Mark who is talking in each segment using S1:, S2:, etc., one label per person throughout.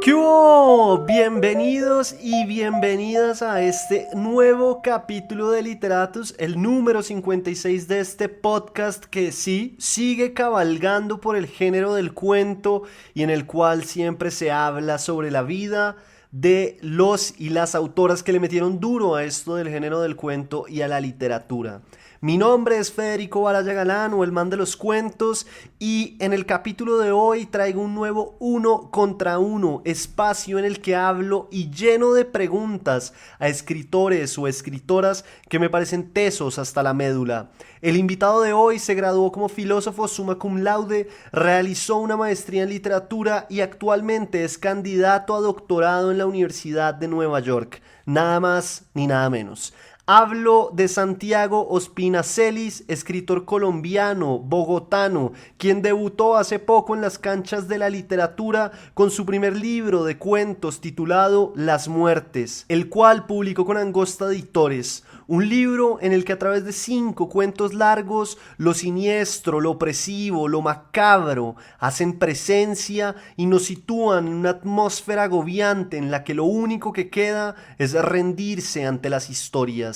S1: ¿Qué hubo? Bienvenidos y bienvenidas a este nuevo capítulo de Literatus, el número 56 de este podcast que sí, sigue cabalgando por el género del cuento y en el cual siempre se habla sobre la vida de los y las autoras que le metieron duro a esto del género del cuento y a la literatura. Mi nombre es Federico Baraya Galán, o el man de los cuentos, y en el capítulo de hoy traigo un nuevo uno contra uno, espacio en el que hablo y lleno de preguntas a escritores o escritoras que me parecen tesos hasta la médula. El invitado de hoy se graduó como filósofo summa cum laude, realizó una maestría en literatura y actualmente es candidato a doctorado en la Universidad de Nueva York. Nada más ni nada menos. Hablo de Santiago Ospina Celis, escritor colombiano, bogotano, quien debutó hace poco en las canchas de la literatura con su primer libro de cuentos titulado Las Muertes, el cual publicó con Angosta Editores. Un libro en el que a través de 5 cuentos largos, lo siniestro, lo opresivo, lo macabro hacen presencia y nos sitúan en una atmósfera agobiante en la que lo único que queda es rendirse ante las historias.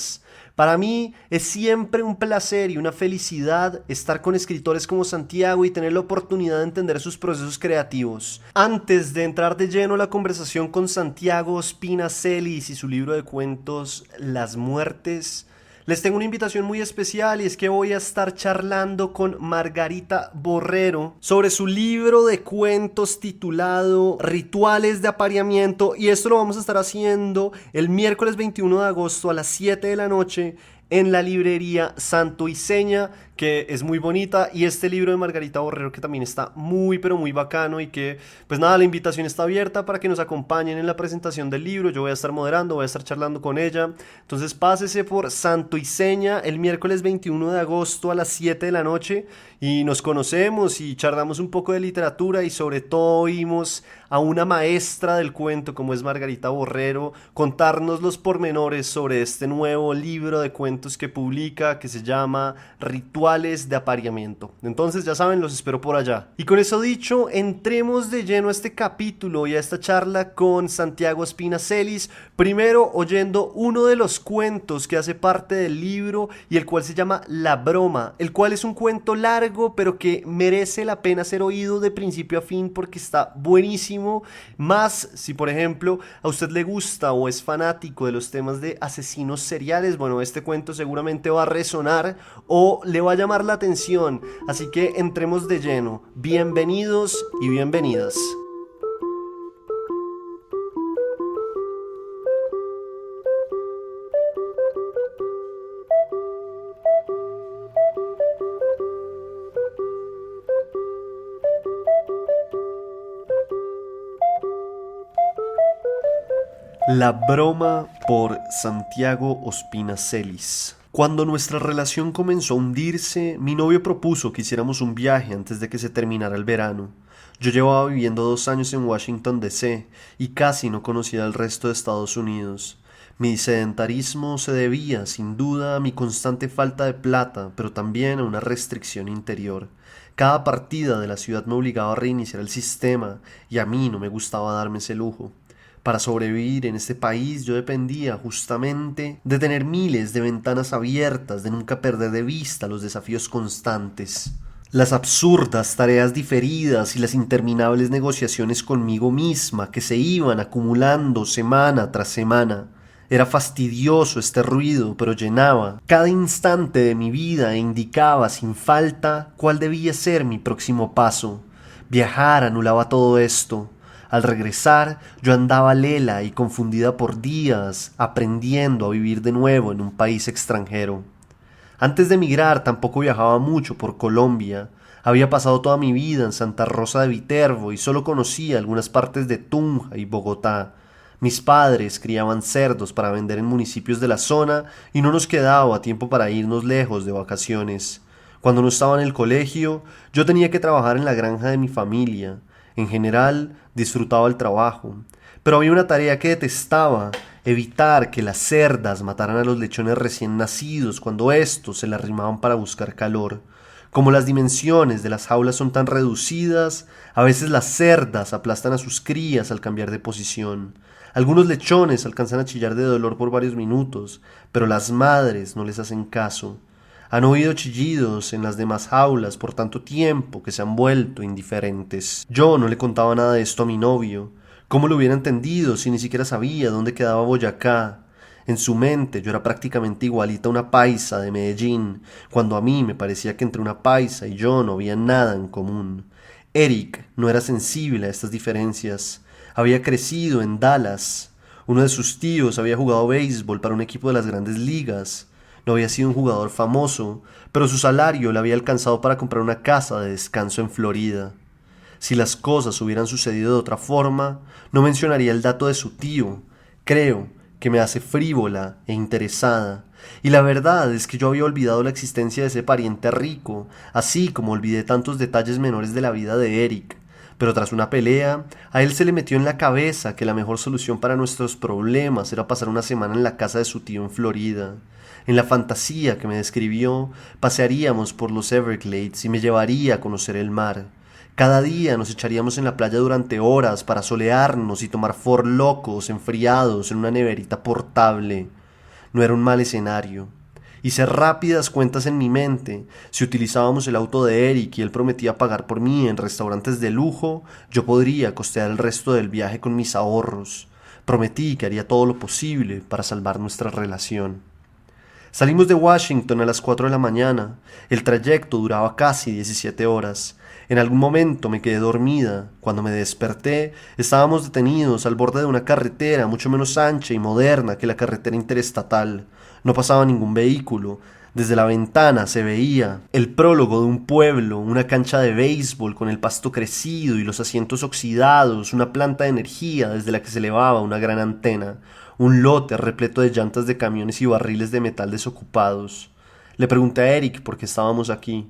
S1: Para mí es siempre un placer y una felicidad estar con escritores como Santiago y tener la oportunidad de entender sus procesos creativos. Antes de entrar de lleno a la conversación con Santiago Ospina Celis y su libro de cuentos Las Muertes, les tengo una invitación muy especial y es que voy a estar charlando con Margarita Borrero sobre su libro de cuentos titulado Rituales de Apareamiento, y esto lo vamos a estar haciendo el miércoles 21 de agosto a las 7 de la noche en la librería Santo y Seña, que es muy bonita, y este libro de Margarita Borrero que también está muy pero muy bacano y que pues nada, la invitación está abierta para que nos acompañen en la presentación del libro. Yo voy a estar moderando, voy a estar charlando con ella, entonces pásese por Santo y Seña el miércoles 21 de agosto a las 7 de la noche y nos conocemos y charlamos un poco de literatura y sobre todo oímos a una maestra del cuento como es Margarita Borrero contarnos los pormenores sobre este nuevo libro de cuentos que publica, que se llama Rituales de Apareamiento. Entonces ya saben, los espero por allá. Y con eso dicho, entremos de lleno a este capítulo y a esta charla con Santiago Ospina Celis, primero oyendo uno de los cuentos que hace parte del libro y el cual se llama La Broma, el cual es un cuento largo pero que merece la pena ser oído de principio a fin porque está buenísimo, más si por ejemplo a usted le gusta o es fanático de los temas de asesinos seriales. Bueno, este cuento seguramente va a resonar o le va a llamar la atención, así que entremos de lleno. Bienvenidos y bienvenidas. La Broma por Santiago Ospina Celis. Cuando nuestra relación comenzó a hundirse, mi novio propuso que hiciéramos un viaje antes de que se terminara el verano. Yo llevaba viviendo 2 años en Washington DC y casi no conocía el resto de Estados Unidos. Mi sedentarismo se debía, sin duda, a mi constante falta de plata, pero también a una restricción interior. Cada partida de la ciudad me obligaba a reiniciar el sistema y a mí no me gustaba darme ese lujo. Para sobrevivir en este país yo dependía justamente de tener miles de ventanas abiertas, de nunca perder de vista los desafíos constantes. Las absurdas tareas diferidas y las interminables negociaciones conmigo misma que se iban acumulando semana tras semana. Era fastidioso este ruido, pero llenaba cada instante de mi vida e indicaba sin falta cuál debía ser mi próximo paso. Viajar anulaba todo esto. Al regresar, yo andaba lela y confundida por días, aprendiendo a vivir de nuevo en un país extranjero. Antes de emigrar tampoco viajaba mucho por Colombia. Había pasado toda mi vida en Santa Rosa de Viterbo y solo conocía algunas partes de Tunja y Bogotá. Mis padres criaban cerdos para vender en municipios de la zona y no nos quedaba tiempo para irnos lejos de vacaciones. Cuando no estaba en el colegio, yo tenía que trabajar en la granja de mi familia. En general, disfrutaba el trabajo, pero había una tarea que detestaba: evitar que las cerdas mataran a los lechones recién nacidos cuando estos se le arrimaban para buscar calor. Como las dimensiones de las jaulas son tan reducidas, a veces las cerdas aplastan a sus crías al cambiar de posición. Algunos lechones alcanzan a chillar de dolor por varios minutos, pero las madres no les hacen caso. Han oído chillidos en las demás jaulas por tanto tiempo que se han vuelto indiferentes. Yo no le contaba nada de esto a mi novio. ¿Cómo lo hubiera entendido si ni siquiera sabía dónde quedaba Boyacá? En su mente yo era prácticamente igualita a una paisa de Medellín, cuando a mí me parecía que entre una paisa y yo no había nada en común. Eric no era sensible a estas diferencias. Había crecido en Dallas. Uno de sus tíos había jugado béisbol para un equipo de las grandes ligas. No había sido un jugador famoso, pero su salario le había alcanzado para comprar una casa de descanso en Florida. Si las cosas hubieran sucedido de otra forma, no mencionaría el dato de su tío. Creo que me hace frívola e interesada. Y la verdad es que yo había olvidado la existencia de ese pariente rico, así como olvidé tantos detalles menores de la vida de Eric. Pero tras una pelea, a él se le metió en la cabeza que la mejor solución para nuestros problemas era pasar una semana en la casa de su tío en Florida. En la fantasía que me describió, pasearíamos por los Everglades y me llevaría a conocer el mar. Cada día nos echaríamos en la playa durante horas para solearnos y tomar forlocos enfriados en una neverita portable. No era un mal escenario. Hice rápidas cuentas en mi mente. Si utilizábamos el auto de Eric y él prometía pagar por mí en restaurantes de lujo, yo podría costear el resto del viaje con mis ahorros. Prometí que haría todo lo posible para salvar nuestra relación. Salimos de Washington a las 4 de la mañana. El trayecto duraba casi 17 horas. En algún momento me quedé dormida. Cuando me desperté, estábamos detenidos al borde de una carretera mucho menos ancha y moderna que la carretera interestatal. No pasaba ningún vehículo. Desde la ventana se veía el prólogo de un pueblo, una cancha de béisbol con el pasto crecido y los asientos oxidados, una planta de energía desde la que se elevaba una gran antena, un lote repleto de llantas de camiones y barriles de metal desocupados. Le pregunté a Eric por qué estábamos aquí.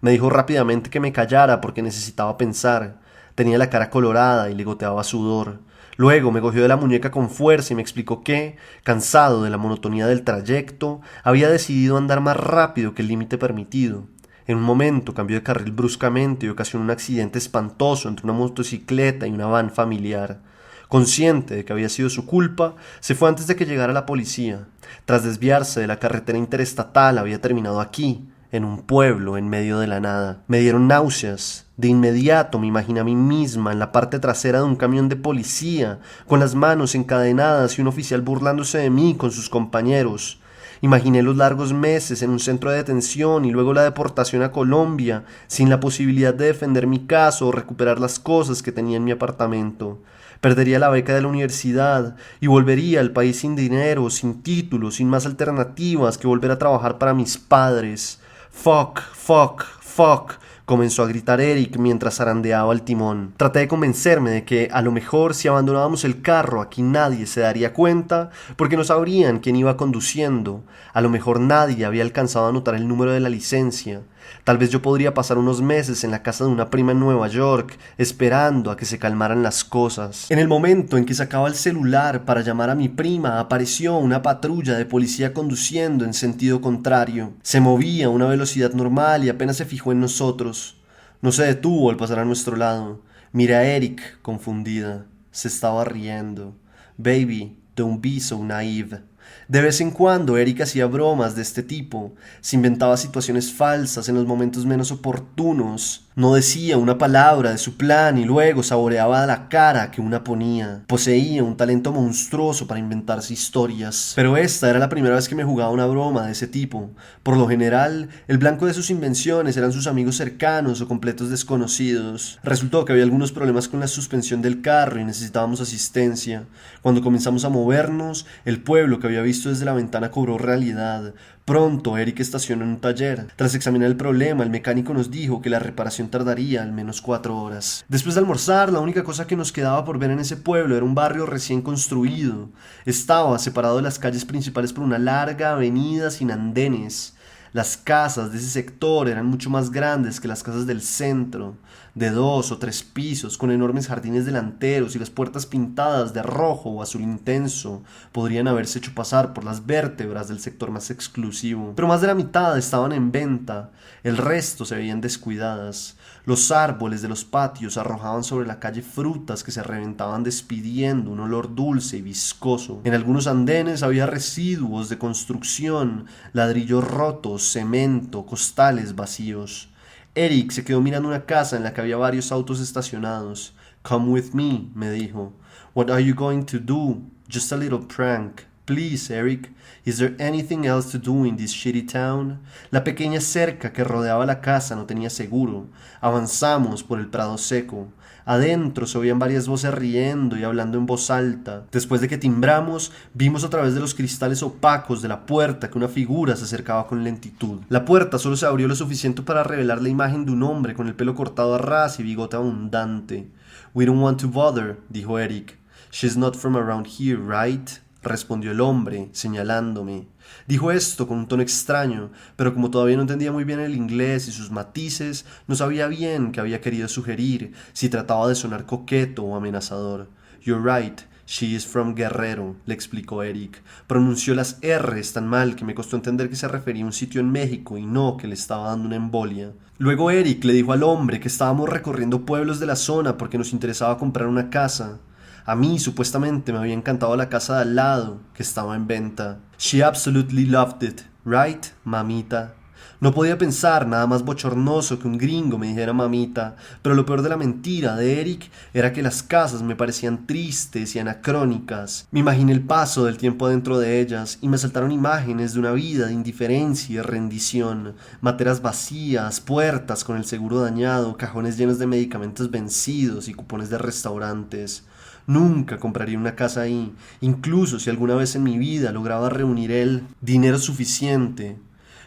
S1: Me dijo rápidamente que me callara porque necesitaba pensar. Tenía la cara colorada y le goteaba sudor. Luego me cogió de la muñeca con fuerza y me explicó que, cansado de la monotonía del trayecto, había decidido andar más rápido que el límite permitido. En un momento cambió de carril bruscamente y ocasionó un accidente espantoso entre una motocicleta y una van familiar. Consciente de que había sido su culpa, se fue antes de que llegara la policía. Tras desviarse de la carretera interestatal, había terminado aquí, en un pueblo en medio de la nada. Me dieron náuseas. De inmediato me imaginé a mí misma en la parte trasera de un camión de policía, con las manos encadenadas y un oficial burlándose de mí con sus compañeros. Imaginé los largos meses en un centro de detención y luego la deportación a Colombia, sin la posibilidad de defender mi caso o recuperar las cosas que tenía en mi apartamento. Perdería la beca de la universidad y volvería al país sin dinero, sin título, sin más alternativas que volver a trabajar para mis padres. Fuck, fuck, fuck, comenzó a gritar Eric mientras zarandeaba el timón. Traté de convencerme de que a lo mejor si abandonábamos el carro aquí nadie se daría cuenta porque no sabrían quién iba conduciendo. A lo mejor nadie había alcanzado a anotar el número de la licencia. Tal vez yo podría pasar unos meses en la casa de una prima en Nueva York, esperando a que se calmaran las cosas. En el momento en que sacaba el celular para llamar a mi prima, apareció una patrulla de policía conduciendo en sentido contrario. Se movía a una velocidad normal y apenas se fijó en nosotros. No se detuvo al pasar a nuestro lado. Miré a Eric, confundida. Se estaba riendo. Baby, don't be so naive. De vez en cuando Eric hacía bromas de este tipo, se inventaba situaciones falsas en los momentos menos oportunos, no decía una palabra de su plan y luego saboreaba la cara que una ponía. Poseía un talento monstruoso para inventarse historias, pero esta era la primera vez que me jugaba una broma de ese tipo. Por lo general, el blanco de sus invenciones eran sus amigos cercanos o completos desconocidos. Resultó que había algunos problemas con la suspensión del carro y necesitábamos asistencia. Cuando comenzamos a movernos, el pueblo que había visto desde la ventana cobró realidad. Pronto Eric estacionó en un taller. Tras examinar el problema, el mecánico nos dijo que la reparación tardaría al menos 4 horas. Después de almorzar, la única cosa que nos quedaba por ver en ese pueblo era un barrio recién construido. Estaba separado de las calles principales por una larga avenida sin andenes. Las casas de ese sector eran mucho más grandes que las casas del centro, de 2 o 3 pisos, con enormes jardines delanteros y las puertas pintadas de rojo o azul intenso. Podrían haberse hecho pasar por las vértebras del sector más exclusivo. Pero más de la mitad estaban en venta, el resto se veían descuidadas. Los árboles de los patios arrojaban sobre la calle frutas que se reventaban despidiendo un olor dulce y viscoso. En algunos andenes había residuos de construcción, ladrillos rotos, cemento, costales vacíos. Eric se quedó mirando una casa en la que había varios autos estacionados. "Come with me", me dijo. "What are you going to do? Just a little prank. Please, Eric, is there anything else to do in this shitty town?" La pequeña cerca que rodeaba la casa no tenía seguro. Avanzamos por el prado seco. Adentro se oían varias voces riendo y hablando en voz alta. Después de que timbramos, vimos a través de los cristales opacos de la puerta que una figura se acercaba con lentitud. La puerta solo se abrió lo suficiente para revelar la imagen de un hombre con el pelo cortado a ras y bigote abundante. "We don't want to bother", dijo Eric. "She's not from around here, right?", respondió el hombre, señalándome. Dijo esto con un tono extraño, pero como todavía no entendía muy bien el inglés y sus matices, no sabía bien qué había querido sugerir, si trataba de sonar coqueto o amenazador. "You're right, she is from Guerrero", le explicó Eric. Pronunció las R's tan mal que me costó entender que se refería a un sitio en México y no que le estaba dando una embolia. Luego Eric le dijo al hombre que estábamos recorriendo pueblos de la zona porque nos interesaba comprar una casa. A mí, supuestamente, me había encantado la casa de al lado, que estaba en venta. "She absolutely loved it, right, mamita?". No podía pensar nada más bochornoso que un gringo me dijera mamita, pero lo peor de la mentira de Eric era que las casas me parecían tristes y anacrónicas. Me imaginé el paso del tiempo dentro de ellas y me saltaron imágenes de una vida de indiferencia y rendición, materas vacías, puertas con el seguro dañado, cajones llenos de medicamentos vencidos y cupones de restaurantes. Nunca compraría una casa ahí, incluso si alguna vez en mi vida lograba reunir el dinero suficiente.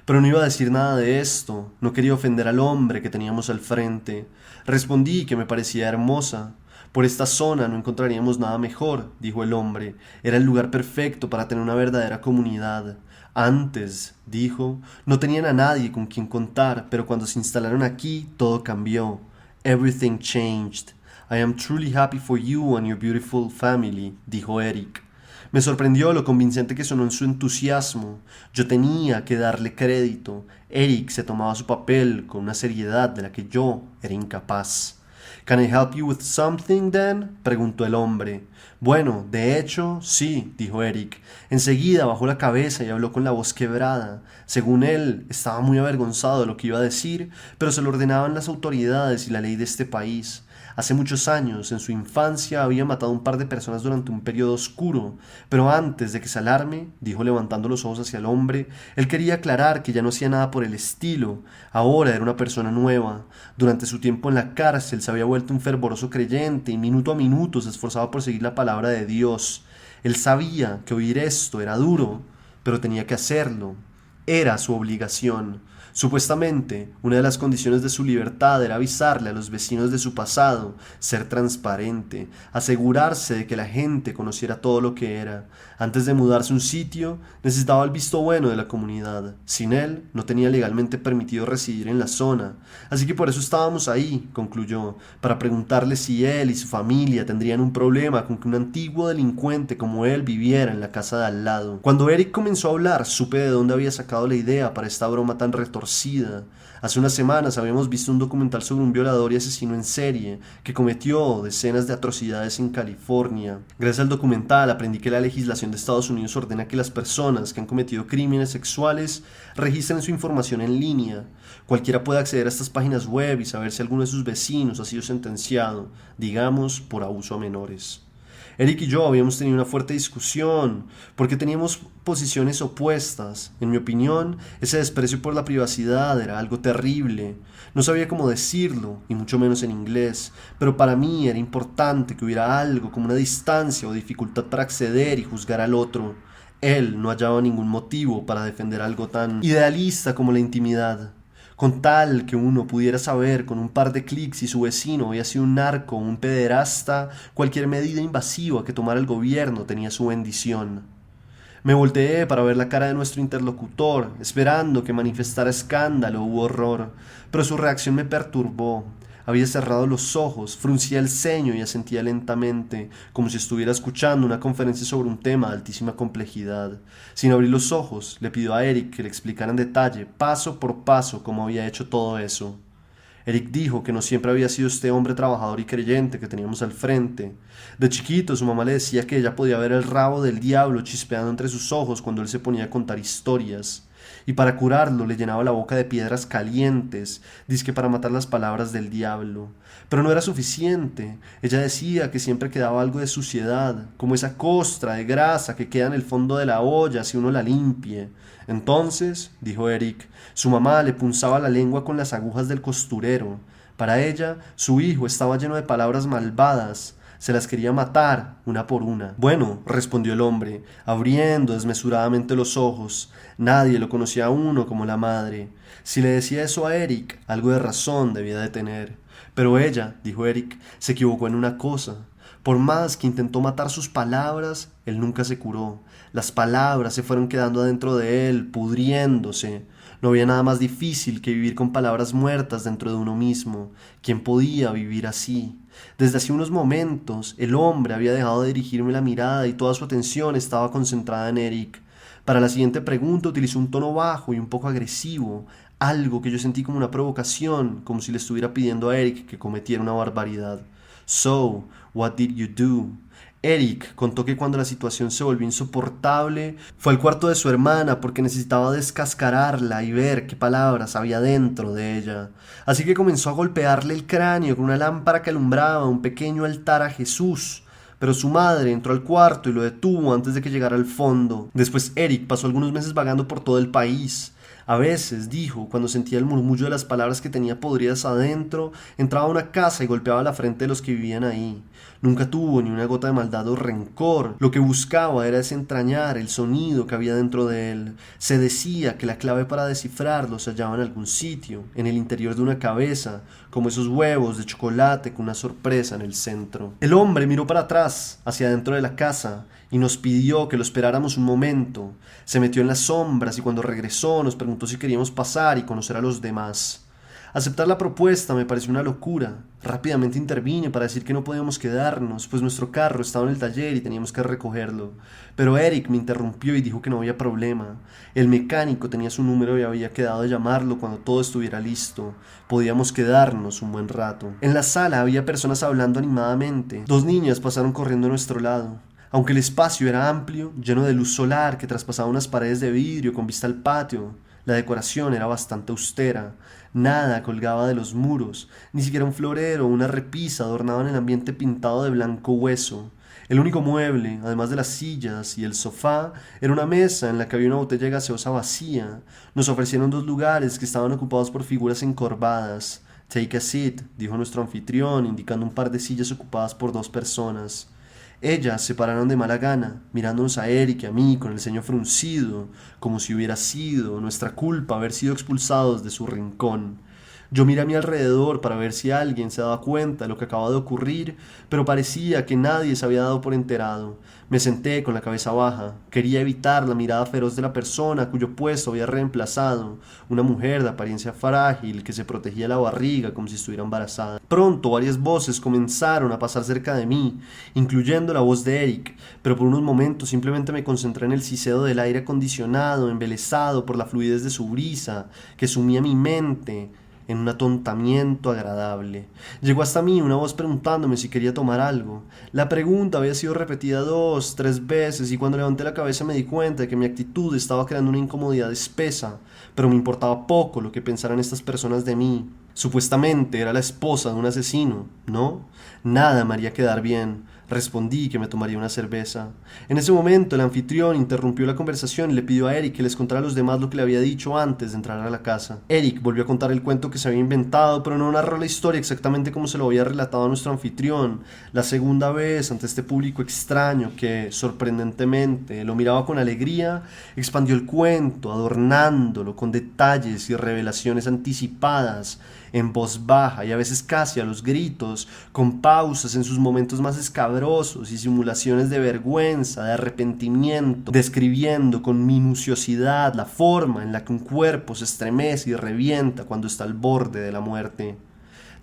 S1: Pero no iba a decir nada de esto, no quería ofender al hombre que teníamos al frente. Respondí que me parecía hermosa. "Por esta zona no encontraríamos nada mejor", dijo el hombre. "Era el lugar perfecto para tener una verdadera comunidad. Antes", dijo, "no tenían a nadie con quien contar, pero cuando se instalaron aquí todo cambió. Everything changed. I am truly happy for you and your beautiful family", dijo Eric. Me sorprendió lo convincente que sonó en su entusiasmo. Yo tenía que darle crédito. Eric se tomaba su papel con una seriedad de la que yo era incapaz. "Can I help you with something, then?", preguntó el hombre. "Bueno, de hecho, sí", dijo Eric. Enseguida bajó la cabeza y habló con la voz quebrada. Según él, estaba muy avergonzado de lo que iba a decir, pero se lo ordenaban las autoridades y la ley de este país. Hace muchos años, en su infancia, había matado a un par de personas durante un periodo oscuro, pero antes de que se alarme, dijo levantando los ojos hacia el hombre, él quería aclarar que ya no hacía nada por el estilo. Ahora era una persona nueva. Durante su tiempo en la cárcel se había vuelto un fervoroso creyente y minuto a minuto se esforzaba por seguir la palabra de Dios. Él sabía que oír esto era duro, pero tenía que hacerlo. Era su obligación. Supuestamente, una de las condiciones de su libertad era avisarle a los vecinos de su pasado, ser transparente, asegurarse de que la gente conociera todo lo que era. Antes de mudarse a un sitio, necesitaba el visto bueno de la comunidad. Sin él, no tenía legalmente permitido residir en la zona. Así que por eso estábamos ahí, concluyó, para preguntarle si él y su familia tendrían un problema con que un antiguo delincuente como él viviera en la casa de al lado. Cuando Eric comenzó a hablar, supe de dónde había sacado la idea para esta broma tan retorcida. Hace unas semanas habíamos visto un documental sobre un violador y asesino en serie que cometió decenas de atrocidades en California. Gracias al documental aprendí que la legislación de Estados Unidos ordena que las personas que han cometido crímenes sexuales registren su información en línea. Cualquiera puede acceder a estas páginas web y saber si alguno de sus vecinos ha sido sentenciado, digamos, por abuso a menores. Eric y yo habíamos tenido una fuerte discusión porque teníamos posiciones opuestas. En mi opinión, ese desprecio por la privacidad era algo terrible. No sabía cómo decirlo, y mucho menos en inglés, pero para mí era importante que hubiera algo como una distancia o dificultad para acceder y juzgar al otro. Él no hallaba ningún motivo para defender algo tan idealista como la intimidad. Con tal que uno pudiera saber con un par de clics si su vecino había sido un narco o un pederasta, cualquier medida invasiva que tomara el gobierno tenía su bendición. Me volteé para ver la cara de nuestro interlocutor, esperando que manifestara escándalo u horror, pero su reacción me perturbó. Había cerrado los ojos, fruncía el ceño y asentía lentamente, como si estuviera escuchando una conferencia sobre un tema de altísima complejidad. Sin abrir los ojos, le pidió a Eric que le explicara en detalle, paso por paso, cómo había hecho todo eso. Eric dijo que no siempre había sido este hombre trabajador y creyente que teníamos al frente. De chiquito su mamá le decía que ella podía ver el rabo del diablo chispeando entre sus ojos cuando él se ponía a contar historias. Y para curarlo le llenaba la boca de piedras calientes, dizque para matar las palabras del diablo. Pero no era suficiente. Ella decía que siempre quedaba algo de suciedad, como esa costra de grasa que queda en el fondo de la olla si uno la limpie. Entonces, dijo Eric, su mamá le punzaba la lengua con las agujas del costurero. Para ella, su hijo estaba lleno de palabras malvadas. Se las quería matar, una por una. Bueno, respondió el hombre, abriendo desmesuradamente los ojos. Nadie lo conocía a uno como la madre. Si le decía eso a Eric, algo de razón debía de tener. Pero ella, dijo Eric, se equivocó en una cosa. Por más que intentó matar sus palabras, él nunca se curó. Las palabras se fueron quedando adentro de él, pudriéndose. No había nada más difícil que vivir con palabras muertas dentro de uno mismo. ¿Quién podía vivir así? Desde hace unos momentos, el hombre había dejado de dirigirme la mirada y toda su atención estaba concentrada en Eric. Para la siguiente pregunta utilizó un tono bajo y un poco agresivo, algo que yo sentí como una provocación, como si le estuviera pidiendo a Eric que cometiera una barbaridad. So, what did you do? Eric contó que cuando la situación se volvió insoportable, fue al cuarto de su hermana porque necesitaba descascararla y ver qué palabras había dentro de ella. Así que comenzó a golpearle el cráneo con una lámpara que alumbraba un pequeño altar a Jesús. Pero su madre entró al cuarto y lo detuvo antes de que llegara al fondo. Después Eric pasó algunos meses vagando por todo el país. A veces, dijo, cuando sentía el murmullo de las palabras que tenía podridas adentro, entraba a una casa y golpeaba la frente de los que vivían ahí. Nunca tuvo ni una gota de maldad o rencor. Lo que buscaba era desentrañar el sonido que había dentro de él. Se decía que la clave para descifrarlo se hallaba en algún sitio, en el interior de una cabeza, como esos huevos de chocolate con una sorpresa en el centro. El hombre miró para atrás, hacia adentro de la casa, y nos pidió que lo esperáramos un momento. Se metió en las sombras y cuando regresó nos preguntó si queríamos pasar y conocer a los demás. Aceptar la propuesta me pareció una locura. Rápidamente intervine para decir que no podíamos quedarnos, pues nuestro carro estaba en el taller y teníamos que recogerlo. Pero Eric me interrumpió y dijo que no había problema. El mecánico tenía su número y había quedado de llamarlo cuando todo estuviera listo. Podíamos quedarnos un buen rato. En la sala había personas hablando animadamente. 2 niñas pasaron corriendo a nuestro lado. Aunque el espacio era amplio, lleno de luz solar que traspasaba unas paredes de vidrio con vista al patio, la decoración era bastante austera. Nada colgaba de los muros, ni siquiera un florero o una repisa adornaban el ambiente pintado de blanco hueso. El único mueble, además de las sillas y el sofá, era una mesa en la que había una botella gaseosa vacía. Nos ofrecieron 2 lugares que estaban ocupados por figuras encorvadas. Take a seat, dijo nuestro anfitrión, indicando un par de sillas ocupadas por 2 personas. Ellas se pararon de mala gana, mirándonos a Eric y a mí con el ceño fruncido, como si hubiera sido nuestra culpa haber sido expulsados de su rincón. Yo miré a mi alrededor para ver si alguien se daba cuenta de lo que acababa de ocurrir, pero parecía que nadie se había dado por enterado. Me senté con la cabeza baja. Quería evitar la mirada feroz de la persona cuyo puesto había reemplazado, una mujer de apariencia frágil que se protegía la barriga como si estuviera embarazada. Pronto varias voces comenzaron a pasar cerca de mí, incluyendo la voz de Eric, pero por unos momentos simplemente me concentré en el siseo del aire acondicionado, embelesado por la fluidez de su brisa, que sumía mi mente en un atontamiento agradable. Llegó hasta mí una voz preguntándome si quería tomar algo. La pregunta había sido repetida 2, 3 veces y cuando levanté la cabeza me di cuenta de que mi actitud estaba creando una incomodidad espesa, pero me importaba poco lo que pensaran estas personas de mí. Supuestamente era la esposa de un asesino, ¿no? Nada me haría quedar bien. Respondí que me tomaría una cerveza. En ese momento el anfitrión interrumpió la conversación y le pidió a Eric que les contara a los demás lo que le había dicho antes de entrar a la casa. Eric volvió a contar el cuento que se había inventado, pero no narró la historia exactamente como se lo había relatado a nuestro anfitrión. La segunda vez, ante este público extraño que, sorprendentemente, lo miraba con alegría, expandió el cuento, adornándolo con detalles y revelaciones anticipadas, en voz baja y a veces casi a los gritos, con pausas en sus momentos más escabrosos tenebrosos y simulaciones de vergüenza, de arrepentimiento, describiendo con minuciosidad la forma en la que un cuerpo se estremece y revienta cuando está al borde de la muerte.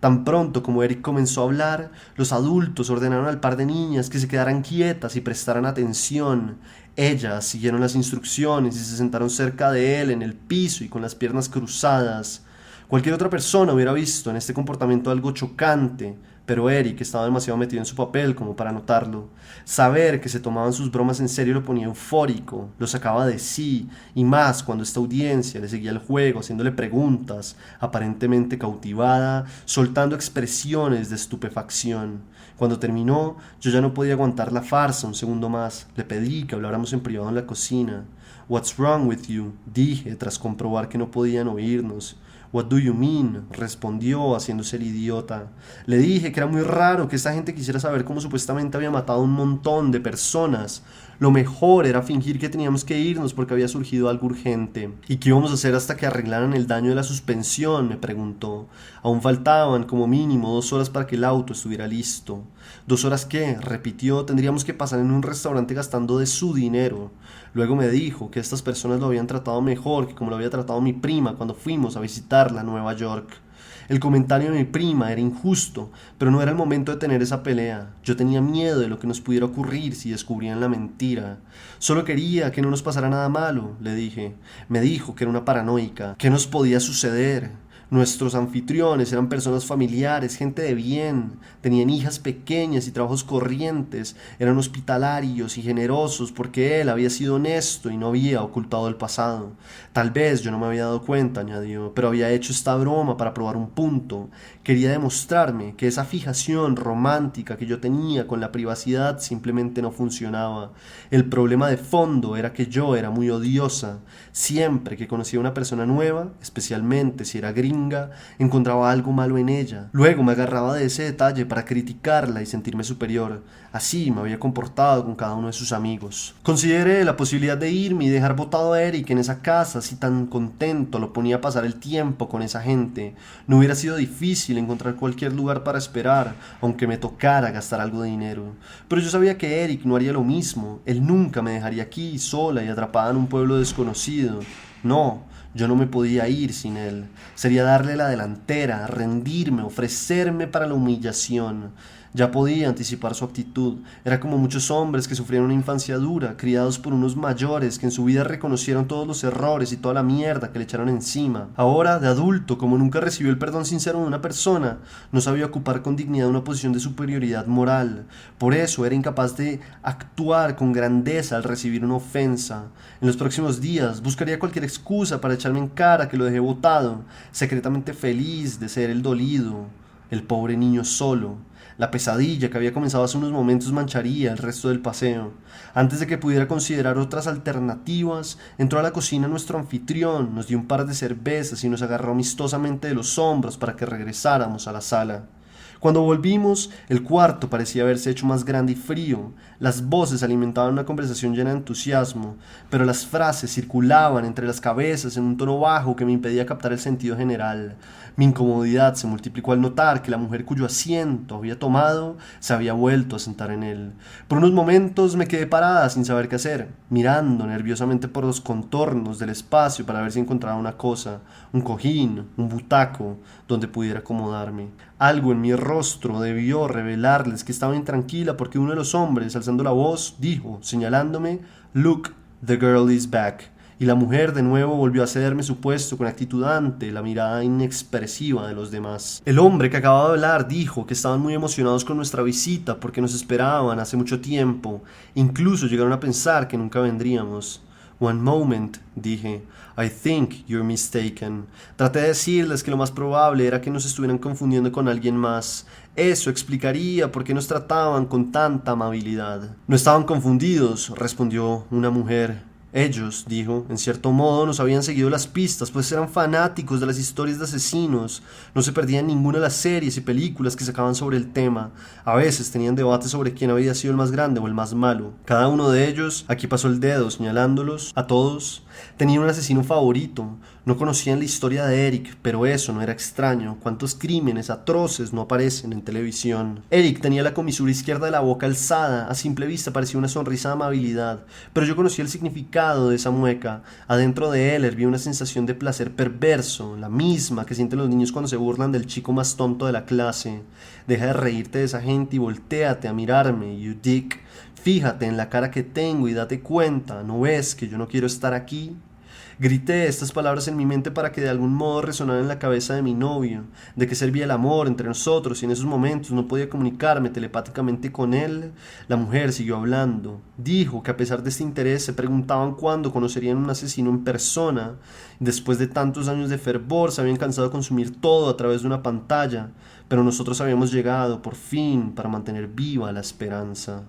S1: Tan pronto como Eric comenzó a hablar, los adultos ordenaron al par de niñas que se quedaran quietas y prestaran atención. Ellas siguieron las instrucciones y se sentaron cerca de él en el piso y con las piernas cruzadas. Cualquier otra persona hubiera visto en este comportamiento algo chocante, pero Eric estaba demasiado metido en su papel como para notarlo. Saber que se tomaban sus bromas en serio lo ponía eufórico, lo sacaba de sí, y más cuando esta audiencia le seguía el juego, haciéndole preguntas, aparentemente cautivada, soltando expresiones de estupefacción. Cuando terminó, yo ya no podía aguantar la farsa un segundo más. Le pedí que habláramos en privado en la cocina. "What's wrong with you?", dije, tras comprobar que no podían oírnos. "What do you mean?", respondió, haciéndose el idiota. Le dije que era muy raro que esta gente quisiera saber cómo supuestamente había matado a un montón de personas. Lo mejor era fingir que teníamos que irnos porque había surgido algo urgente. "¿Y qué íbamos a hacer hasta que arreglaran el daño de la suspensión?", me preguntó. Aún faltaban como mínimo 2 horas para que el auto estuviera listo. "¿2 horas qué?", repitió. "Tendríamos que pasar en un restaurante gastando de su dinero". Luego me dijo que estas personas lo habían tratado mejor que como lo había tratado mi prima cuando fuimos a visitarla a Nueva York. El comentario de mi prima era injusto, pero no era el momento de tener esa pelea. Yo tenía miedo de lo que nos pudiera ocurrir si descubrían la mentira. Solo quería que no nos pasara nada malo, le dije. Me dijo que era una paranoica. ¿Qué nos podía suceder? Nuestros anfitriones eran personas familiares, gente de bien, tenían hijas pequeñas y trabajos corrientes, eran hospitalarios y generosos porque él había sido honesto y no había ocultado el pasado. Tal vez yo no me había dado cuenta, añadió, pero había hecho esta broma para probar un punto. Quería demostrarme que esa fijación romántica que yo tenía con la privacidad simplemente no funcionaba. El problema de fondo era que yo era muy odiosa. Siempre que conocía a una persona nueva, especialmente si era gringa, encontraba algo malo en ella. Luego me agarraba de ese detalle para criticarla y sentirme superior. Así me había comportado con cada uno de sus amigos. Consideré la posibilidad de irme y dejar botado a Eric en esa casa, si tan contento lo ponía a pasar el tiempo con esa gente. No hubiera sido difícil encontrar cualquier lugar para esperar, aunque me tocara gastar algo de dinero. Pero yo sabía que Eric no haría lo mismo. Él nunca me dejaría aquí sola y atrapada en un pueblo desconocido. No, yo no me podía ir sin él. Sería darle la delantera, rendirme, ofrecerme para la humillación. Ya podía anticipar su actitud. Era como muchos hombres que sufrieron una infancia dura, criados por unos mayores que en su vida reconocieron todos los errores y toda la mierda que le echaron encima. Ahora, de adulto, como nunca recibió el perdón sincero de una persona, no sabía ocupar con dignidad una posición de superioridad moral. Por eso era incapaz de actuar con grandeza al recibir una ofensa. En los próximos días buscaría cualquier excusa para echarme en cara que lo dejé botado, secretamente feliz de ser el dolido, el pobre niño solo. La pesadilla que había comenzado hace unos momentos mancharía el resto del paseo. Antes de que pudiera considerar otras alternativas, entró a la cocina nuestro anfitrión, nos dio un par de cervezas y nos agarró amistosamente de los hombros para que regresáramos a la sala. Cuando volvimos, el cuarto parecía haberse hecho más grande y frío. Las voces alimentaban una conversación llena de entusiasmo, pero las frases circulaban entre las cabezas en un tono bajo que me impedía captar el sentido general. Mi incomodidad se multiplicó al notar que la mujer cuyo asiento había tomado se había vuelto a sentar en él. Por unos momentos me quedé parada sin saber qué hacer, mirando nerviosamente por los contornos del espacio para ver si encontraba una cosa, un cojín, un butaco, donde pudiera acomodarme. Algo en mi rostro debió revelarles que estaba intranquila porque uno de los hombres, alzando la voz, dijo, señalándome, "Look, the girl is back". Y la mujer de nuevo volvió a cederme su puesto con actitud ante la mirada inexpresiva de los demás. El hombre que acababa de hablar dijo que estaban muy emocionados con nuestra visita porque nos esperaban hace mucho tiempo. Incluso llegaron a pensar que nunca vendríamos. "One moment", dije. "I think you're mistaken". Traté de decirles que lo más probable era que nos estuvieran confundiendo con alguien más. Eso explicaría por qué nos trataban con tanta amabilidad. "No estaban confundidos", respondió una mujer. Ellos, dijo, en cierto modo nos habían seguido las pistas, pues eran fanáticos de las historias de asesinos, no se perdían ninguna de las series y películas que sacaban sobre el tema, a veces tenían debates sobre quién había sido el más grande o el más malo. Cada uno de ellos, aquí pasó el dedo señalándolos, a todos, tenía un asesino favorito, No conocían la historia de Eric, pero eso no era extraño. ¿Cuántos crímenes atroces no aparecen en televisión? Eric tenía la comisura izquierda de la boca alzada. A simple vista parecía una sonrisa de amabilidad, pero yo conocía el significado de esa mueca. Adentro de él hervía una sensación de placer perverso, la misma que sienten los niños cuando se burlan del chico más tonto de la clase. Deja de reírte de esa gente y voltéate a mirarme, you dick. Fíjate en la cara que tengo y date cuenta, ¿no ves que yo no quiero estar aquí? Grité estas palabras en mi mente para que de algún modo resonaran en la cabeza de mi novio. ¿De qué servía el amor entre nosotros si en esos momentos no podía comunicarme telepáticamente con él? La mujer siguió hablando. Dijo que a pesar de este interés se preguntaban cuándo conocerían un asesino en persona. Después de tantos años de fervor se habían cansado de consumir todo a través de una pantalla, pero nosotros habíamos llegado por fin para mantener viva la esperanza.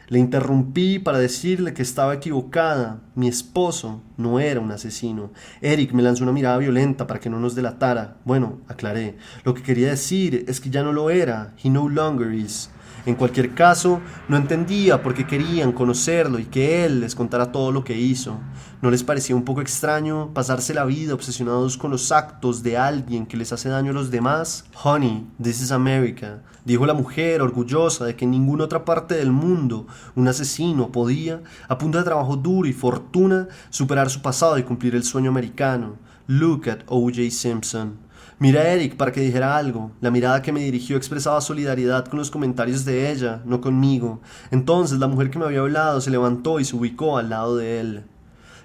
S1: Le interrumpí para decirle que estaba equivocada. Mi esposo no era un asesino. Eric me lanzó una mirada violenta para que no nos delatara. Bueno, aclaré. Lo que quería decir es que ya no lo era. He no longer is. En cualquier caso, no entendía por qué querían conocerlo y que él les contara todo lo que hizo. ¿No les parecía un poco extraño pasarse la vida obsesionados con los actos de alguien que les hace daño a los demás? Honey, this is America, dijo la mujer, orgullosa de que en ninguna otra parte del mundo un asesino podía, a punta de trabajo duro y fortuna, superar su pasado y cumplir el sueño americano. Look at O.J. Simpson. Miré a Eric para que dijera algo. La mirada que me dirigió expresaba solidaridad con los comentarios de ella, no conmigo. Entonces la mujer que me había hablado se levantó y se ubicó al lado de él.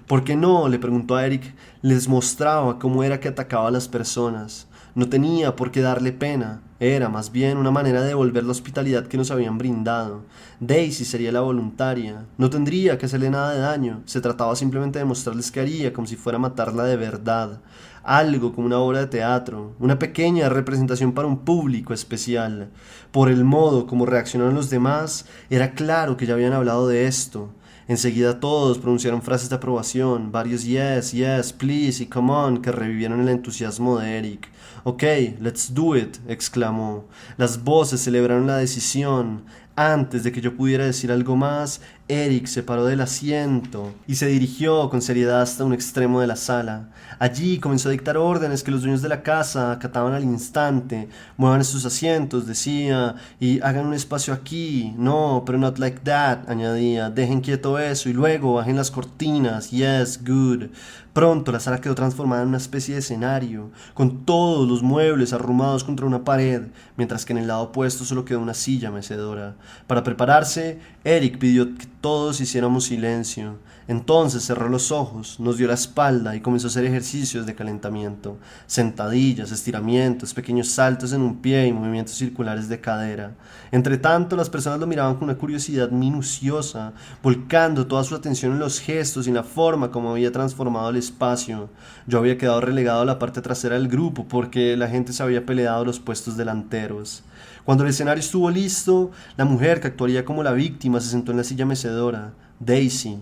S1: ¿Por qué no?, le preguntó a Eric. Les mostraba cómo era que atacaba a las personas. No tenía por qué darle pena. Era más bien una manera de devolver la hospitalidad que nos habían brindado. Daisy sería la voluntaria. No tendría que hacerle nada de daño. Se trataba simplemente de mostrarles qué haría, como si fuera a matarla de verdad. Algo como una obra de teatro, una pequeña representación para un público especial. Por el modo como reaccionaron los demás, era claro que ya habían hablado de esto. Enseguida todos pronunciaron frases de aprobación, varios yes, yes, please y come on que revivieron el entusiasmo de Eric. Ok, let's do it, exclamó. Las voces celebraron la decisión. Antes de que yo pudiera decir algo más, Eric se paró del asiento y se dirigió con seriedad hasta un extremo de la sala. Allí comenzó a dictar órdenes que los dueños de la casa acataban al instante. Muevan sus asientos, decía, y hagan un espacio aquí. No, pero not like that, añadía. Dejen quieto eso y luego bajen las cortinas. Yes, good. Pronto la sala quedó transformada en una especie de escenario, con todos los muebles arrumados contra una pared, mientras que en el lado opuesto solo quedó una silla mecedora. Para prepararse, Eric pidió que todos hiciéramos silencio. Entonces cerró los ojos, nos dio la espalda y comenzó a hacer ejercicios de calentamiento, sentadillas, estiramientos, pequeños saltos en un pie y movimientos circulares de cadera. Entre tanto, las personas lo miraban con una curiosidad minuciosa, volcando toda su atención en los gestos y en la forma como había transformado el espacio. Yo había quedado relegado a la parte trasera del grupo porque la gente se había peleado los puestos delanteros. Cuando el escenario estuvo listo, la mujer que actuaría como la víctima se sentó en la silla mecedora, Daisy,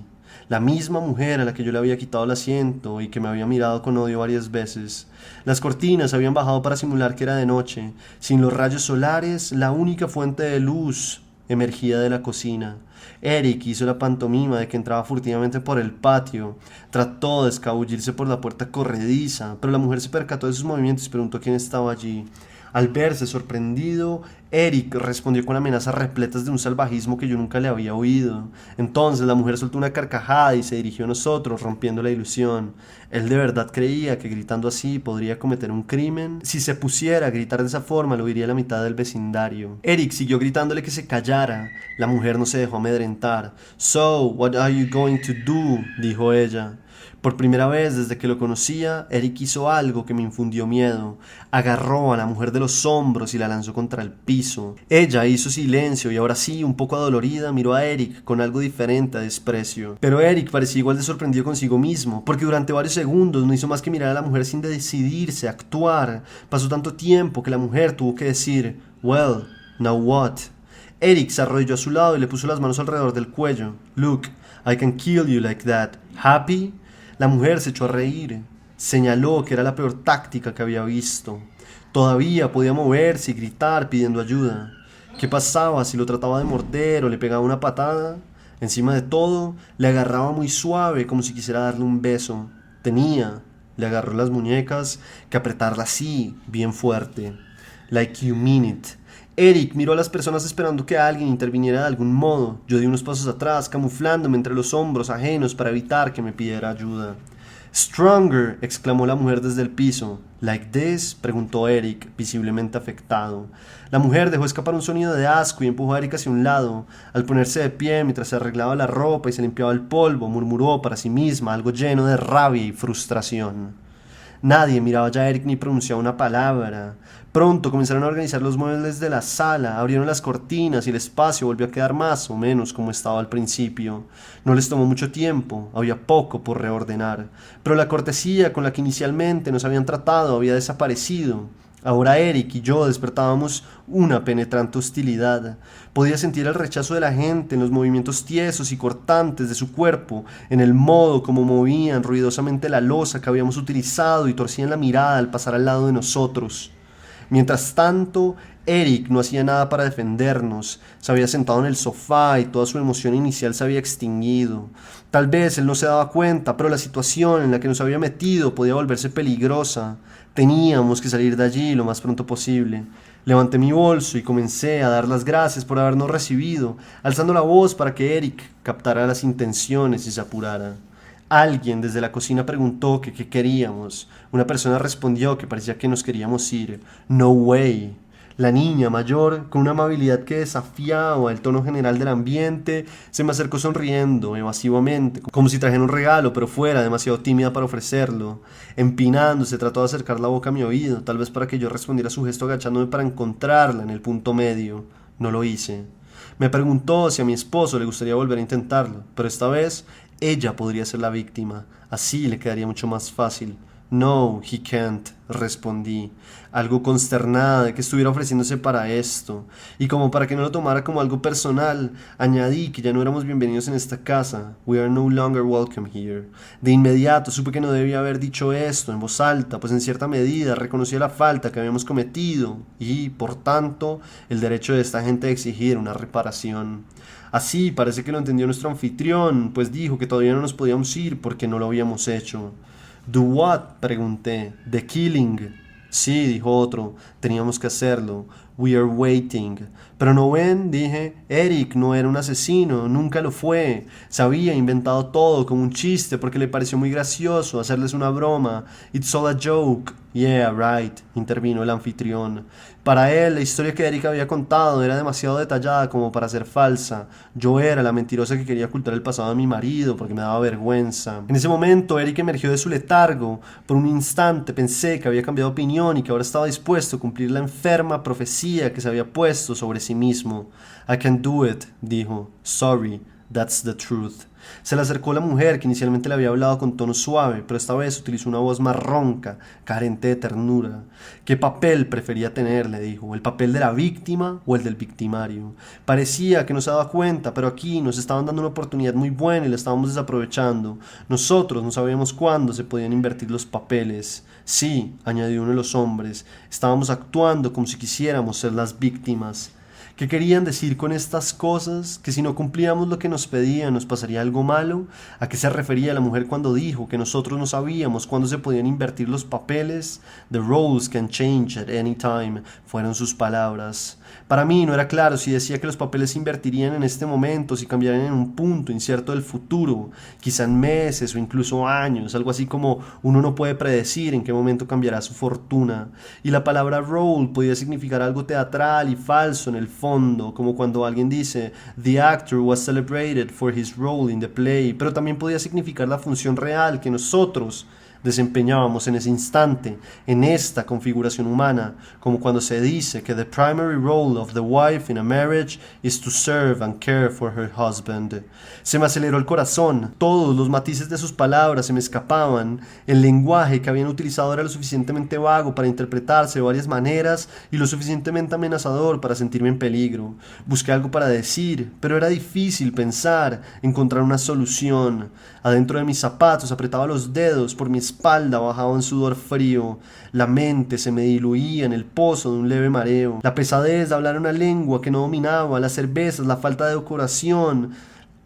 S1: la misma mujer a la que yo le había quitado el asiento y que me había mirado con odio varias veces. Las cortinas habían bajado para simular que era de noche. Sin los rayos solares, la única fuente de luz emergía de la cocina. Eric hizo la pantomima de que entraba furtivamente por el patio. Trató de escabullirse por la puerta corrediza, pero la mujer se percató de sus movimientos y preguntó quién estaba allí. Al verse sorprendido, Eric respondió con amenazas repletas de un salvajismo que yo nunca le había oído. Entonces la mujer soltó una carcajada y se dirigió a nosotros, rompiendo la ilusión. Él de verdad creía que gritando así podría cometer un crimen. Si se pusiera a gritar de esa forma, lo oiría la mitad del vecindario. Eric siguió gritándole que se callara. La mujer no se dejó amedrentar. "So, what are you going to do?", dijo ella. Por primera vez desde que lo conocía, Eric hizo algo que me infundió miedo. Agarró a la mujer de los hombros y la lanzó contra el piso. Ella hizo silencio y ahora sí, un poco adolorida, miró a Eric con algo diferente a desprecio. Pero Eric parecía igual de sorprendido consigo mismo, porque durante varios segundos no hizo más que mirar a la mujer sin decidirse a actuar. Pasó tanto tiempo que la mujer tuvo que decir, "Well, now what?". Eric se arrodilló a su lado y le puso las manos alrededor del cuello. "Look, I can kill you like that. Happy?". La mujer se echó a reír. Señaló que era la peor táctica que había visto. Todavía podía moverse y gritar pidiendo ayuda. ¿Qué pasaba si lo trataba de morder o le pegaba una patada? Encima de todo, le agarraba muy suave como si quisiera darle un beso. Tenía Le agarró las muñecas, que apretarla así, bien fuerte. Like you mean it. Eric miró a las personas esperando que alguien interviniera de algún modo. Yo di unos pasos atrás, camuflándome entre los hombros ajenos para evitar que me pidiera ayuda. Stronger, exclamó la mujer desde el piso. Like this, preguntó Eric, visiblemente afectado. La mujer dejó escapar un sonido de asco y empujó a Eric hacia un lado. Al ponerse de pie mientras se arreglaba la ropa y se limpiaba el polvo, murmuró para sí misma algo lleno de rabia y frustración. Nadie miraba ya a Eric ni pronunciaba una palabra. Pronto comenzaron a organizar los muebles de la sala, abrieron las cortinas y el espacio volvió a quedar más o menos como estaba al principio. No les tomó mucho tiempo, había poco por reordenar, pero la cortesía con la que inicialmente nos habían tratado había desaparecido. Ahora Eric y yo despertábamos una penetrante hostilidad. Podía sentir el rechazo de la gente en los movimientos tiesos y cortantes de su cuerpo, en el modo como movían ruidosamente la losa que habíamos utilizado y torcían la mirada al pasar al lado de nosotros. Mientras tanto, Eric no hacía nada para defendernos. Se había sentado en el sofá y toda su emoción inicial se había extinguido. Tal vez él no se daba cuenta, pero la situación en la que nos había metido podía volverse peligrosa. Teníamos que salir de allí lo más pronto posible. Levanté mi bolso y comencé a dar las gracias por habernos recibido, alzando la voz para que Eric captara las intenciones y se apurara. Alguien desde la cocina preguntó que qué queríamos. Una persona respondió que parecía que nos queríamos ir. No way. La niña mayor, con una amabilidad que desafiaba el tono general del ambiente, se me acercó sonriendo, evasivamente, como si trajera un regalo, pero fuera demasiado tímida para ofrecerlo. Empinándose, trató de acercar la boca a mi oído, tal vez para que yo respondiera a su gesto agachándome para encontrarla en el punto medio. No lo hice. Me preguntó si a mi esposo le gustaría volver a intentarlo, pero esta vez ella podría ser la víctima. Así le quedaría mucho más fácil. No, he can't, respondí, algo consternada de que estuviera ofreciéndose para esto, y como para que no lo tomara como algo personal, añadí que ya no éramos bienvenidos en esta casa. We are no longer welcome here. De inmediato supe que no debía haber dicho esto en voz alta, pues en cierta medida reconocía la falta que habíamos cometido y, por tanto, el derecho de esta gente a exigir una reparación. Así parece que lo entendió nuestro anfitrión, pues dijo que todavía no nos podíamos ir porque no lo habíamos hecho. ¿Do what?, pregunté. ¿The killing? Sí, dijo otro, teníamos que hacerlo. We are waiting. Pero no ven, dije, Eric no era un asesino, nunca lo fue. Se había inventado todo como un chiste porque le pareció muy gracioso hacerles una broma. It's all a joke. Yeah, right, intervino el anfitrión. Para él, la historia que Eric había contado era demasiado detallada como para ser falsa. Yo era la mentirosa que quería ocultar el pasado de mi marido porque me daba vergüenza. En ese momento, Eric emergió de su letargo. Por un instante pensé que había cambiado de opinión y que ahora estaba dispuesto a cumplir la enferma profecía que se había puesto sobre sí mismo. I can't do it, dijo. Sorry, that's the truth. Se le acercó la mujer que inicialmente le había hablado con tono suave, pero esta vez utilizó una voz más ronca, carente de ternura. ¿Qué papel prefería tener?, le dijo, ¿el papel de la víctima o el del victimario? Parecía que no se daba cuenta, pero aquí nos estaban dando una oportunidad muy buena y la estábamos desaprovechando. Nosotros no sabíamos cuándo se podían invertir los papeles. Sí, añadió uno de los hombres, estábamos actuando como si quisiéramos ser las víctimas. ¿Qué querían decir con estas cosas? ¿Que si no cumplíamos lo que nos pedían nos pasaría algo malo? ¿A qué se refería la mujer cuando dijo que nosotros no sabíamos cuándo se podían invertir los papeles? The roles can change at any time, fueron sus palabras. Para mí no era claro si decía que los papeles se invertirían en este momento, si cambiarían en un punto incierto del futuro, quizá en meses o incluso años, algo así como uno no puede predecir en qué momento cambiará su fortuna. Y la palabra role podía significar algo teatral y falso en el fondo, como cuando alguien dice "The actor was celebrated for his role in the play", pero también podía significar la función real que nosotros desempeñábamos en ese instante, en esta configuración humana, como cuando se dice que the primary role of the wife in a marriage is to serve and care for her husband. Se me aceleró el corazón, todos los matices de sus palabras se me escapaban, el lenguaje que habían utilizado era lo suficientemente vago para interpretarse de varias maneras y lo suficientemente amenazador para sentirme en peligro. Busqué algo para decir, pero era difícil pensar, encontrar una solución. Adentro de mis zapatos apretaba los dedos, por mi espalda bajaba un sudor frío, la mente se me diluía en el pozo de un leve mareo, la pesadez de hablar una lengua que no dominaba, las cervezas, la falta de decoración,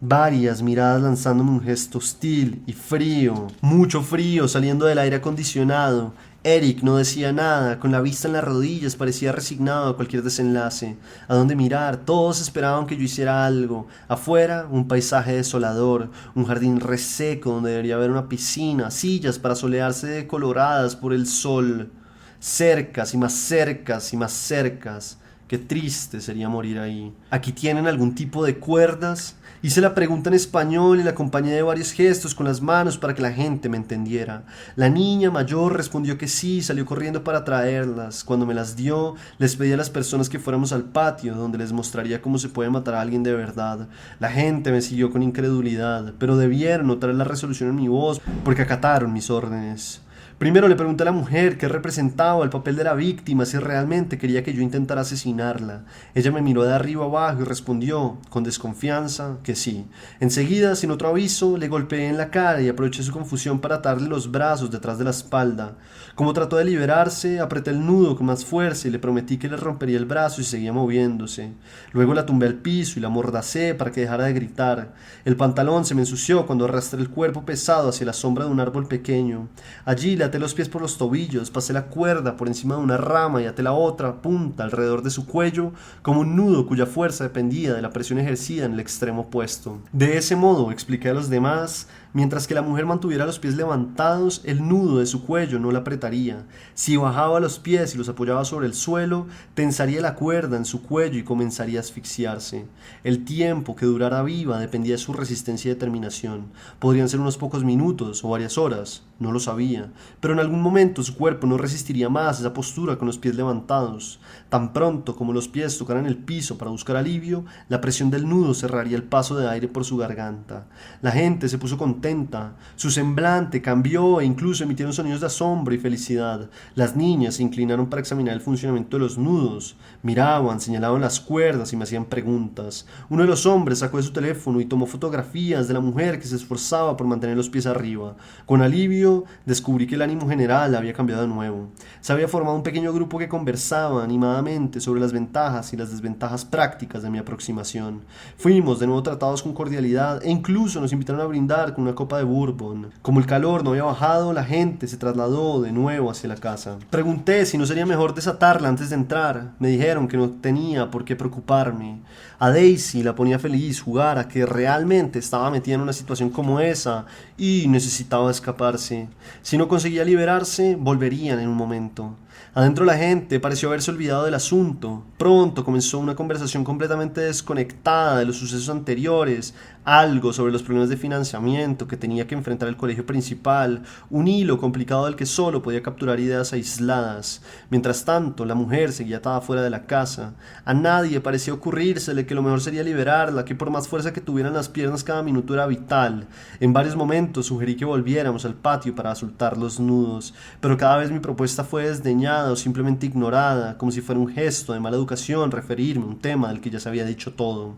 S1: varias miradas lanzándome un gesto hostil y frío, mucho frío saliendo del aire acondicionado. Eric no decía nada, con la vista en las rodillas parecía resignado a cualquier desenlace. ¿A dónde mirar? Todos esperaban que yo hiciera algo. Afuera, un paisaje desolador, un jardín reseco donde debería haber una piscina, sillas para solearse decoloradas por el sol. Cercas y más cercas y más cercas. Qué triste sería morir ahí. ¿Aquí tienen algún tipo de cuerdas? Hice la pregunta en español y la acompañé de varios gestos con las manos para que la gente me entendiera. La niña mayor respondió que sí y salió corriendo para traerlas. Cuando me las dio, les pedí a las personas que fuéramos al patio, donde les mostraría cómo se puede matar a alguien de verdad. La gente me siguió con incredulidad, pero debieron notar la resolución en mi voz porque acataron mis órdenes. Primero le pregunté a la mujer qué representaba el papel de la víctima, si realmente quería que yo intentara asesinarla. Ella me miró de arriba abajo y respondió, con desconfianza, que sí. Enseguida, sin otro aviso, le golpeé en la cara y aproveché su confusión para atarle los brazos detrás de la espalda. Como trató de liberarse, apreté el nudo con más fuerza y le prometí que le rompería el brazo si seguía moviéndose. Luego la tumbé al piso y la amordacé para que dejara de gritar. El pantalón se me ensució cuando arrastré el cuerpo pesado hacia la sombra de un árbol pequeño. Allí le até los pies por los tobillos, pasé la cuerda por encima de una rama y até la otra punta alrededor de su cuello como un nudo cuya fuerza dependía de la presión ejercida en el extremo opuesto. De ese modo, expliqué a los demás, mientras que la mujer mantuviera los pies levantados, el nudo de su cuello no la apretaría. Si bajaba los pies y los apoyaba sobre el suelo, tensaría la cuerda en su cuello y comenzaría a asfixiarse. El tiempo que durara viva dependía de su resistencia y determinación. Podrían ser unos pocos minutos o varias horas, no lo sabía, pero en algún momento su cuerpo no resistiría más esa postura con los pies levantados. Tan pronto como los pies tocaran el piso para buscar alivio, la presión del nudo cerraría el paso de aire por su garganta. La gente se puso contenta, su semblante cambió e incluso emitieron sonidos de asombro y felicidad. Las niñas se inclinaron para examinar el funcionamiento de los nudos, miraban, señalaban las cuerdas y me hacían preguntas. Uno de los hombres sacó de su teléfono y tomó fotografías de la mujer que se esforzaba por mantener los pies arriba. Con alivio, descubrí que el ánimo general había cambiado de nuevo. Se había formado un pequeño grupo que conversaba animadamente sobre las ventajas y las desventajas prácticas de mi aproximación. Fuimos de nuevo tratados con cordialidad e incluso nos invitaron a brindar con una copa de bourbon. Como el calor no había bajado, la gente se trasladó de nuevo hacia la casa. Pregunté si no sería mejor desatarla antes de entrar. Me dijeron que no tenía por qué preocuparme. A Daisy la ponía feliz jugar a que realmente estaba metida en una situación como esa y necesitaba escaparse. Si no conseguía liberarse, volverían en un momento. Adentro la gente pareció haberse olvidado del asunto. Pronto comenzó una conversación completamente desconectada de los sucesos anteriores, algo sobre los problemas de financiamiento que tenía que enfrentar el colegio principal, un hilo complicado del que solo podía capturar ideas aisladas. Mientras tanto, la mujer seguía atada fuera de la casa. A nadie parecía ocurrírsele que lo mejor sería liberarla, que por más fuerza que tuvieran las piernas cada minuto era vital. En varios momentos sugerí que volviéramos al patio para soltar los nudos, pero cada vez mi propuesta fue desdeñada o simplemente ignorada, como si fuera un gesto de mala educación referirme a un tema del que ya se había dicho todo.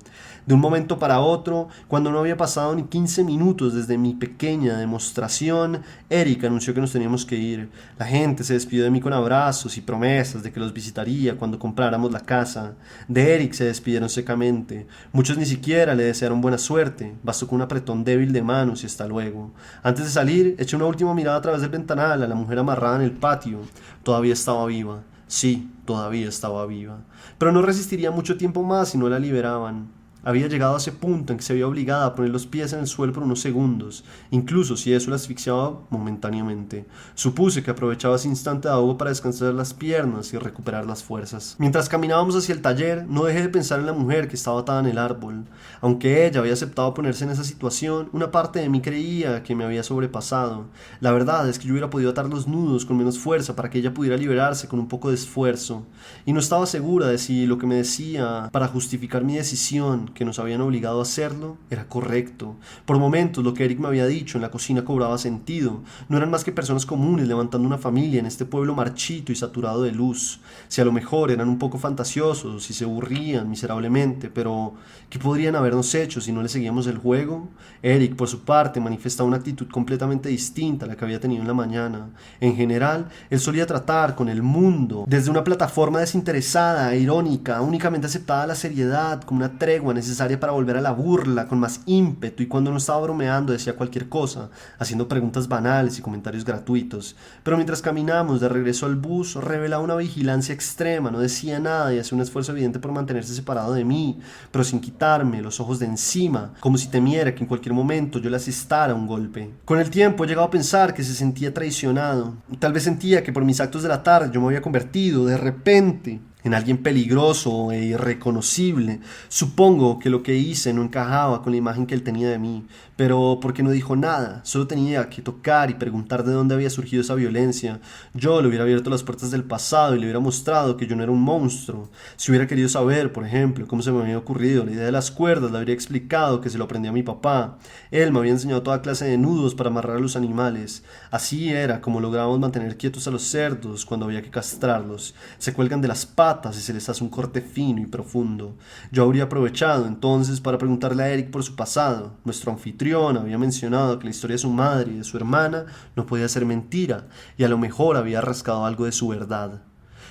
S1: De un momento para otro, cuando no había pasado ni 15 minutos desde mi pequeña demostración, Eric anunció que nos teníamos que ir. La gente se despidió de mí con abrazos y promesas de que los visitaría cuando compráramos la casa. De Eric se despidieron secamente. Muchos ni siquiera le desearon buena suerte. Bastó con un apretón débil de manos y hasta luego. Antes de salir, eché una última mirada a través del ventanal a la mujer amarrada en el patio. Todavía estaba viva. Sí, todavía estaba viva. Pero no resistiría mucho tiempo más si no la liberaban. Había llegado a ese punto en que se veía obligada a poner los pies en el suelo por unos segundos, incluso si eso la asfixiaba momentáneamente. Supuse que aprovechaba ese instante de ahogo para descansar las piernas y recuperar las fuerzas. Mientras caminábamos hacia el taller, no dejé de pensar en la mujer que estaba atada en el árbol. Aunque ella había aceptado ponerse en esa situación, una parte de mí creía que me había sobrepasado. La verdad es que yo hubiera podido atar los nudos con menos fuerza para que ella pudiera liberarse con un poco de esfuerzo. Y no estaba segura de si lo que me decía para justificar mi decisión, que nos habían obligado a hacerlo, era correcto. Por momentos lo que Eric me había dicho en la cocina cobraba sentido. No eran más que personas comunes levantando una familia en este pueblo marchito y saturado de luz. Si a lo mejor eran un poco fantasiosos y se aburrían miserablemente, pero ¿qué podrían habernos hecho si no le seguíamos el juego? Eric, por su parte, manifestaba una actitud completamente distinta a la que había tenido en la mañana. En general, él solía tratar con el mundo desde una plataforma desinteresada e irónica, únicamente aceptada la seriedad como una tregua necesaria para volver a la burla con más ímpetu, y cuando no estaba bromeando decía cualquier cosa, haciendo preguntas banales y comentarios gratuitos. Pero mientras caminamos de regreso al bus, revelaba una vigilancia extrema, no decía nada y hacía un esfuerzo evidente por mantenerse separado de mí, pero sin quitarme los ojos de encima, como si temiera que en cualquier momento yo le asestara un golpe. Con el tiempo he llegado a pensar que se sentía traicionado. Tal vez sentía que por mis actos de la tarde yo me había convertido de repente en alguien peligroso e irreconocible. Supongo que lo que hice no encajaba con la imagen que él tenía de mí, pero porque no dijo nada, solo tenía que tocar y preguntar de dónde había surgido esa violencia. Yo le hubiera abierto las puertas del pasado y le hubiera mostrado que yo no era un monstruo. Si hubiera querido saber, por ejemplo, cómo se me había ocurrido la idea de las cuerdas, le habría explicado que se lo aprendí a mi papá. Él me había enseñado toda clase de nudos para amarrar a los animales. Así era como lográbamos mantener quietos a los cerdos cuando había que castrarlos. Se cuelgan de las patas y se les hace un corte fino y profundo. Yo habría aprovechado entonces para preguntarle a Eric por su pasado. Nuestro anfitrión había mencionado que la historia de su madre y de su hermana no podía ser mentira, y a lo mejor había rascado algo de su verdad.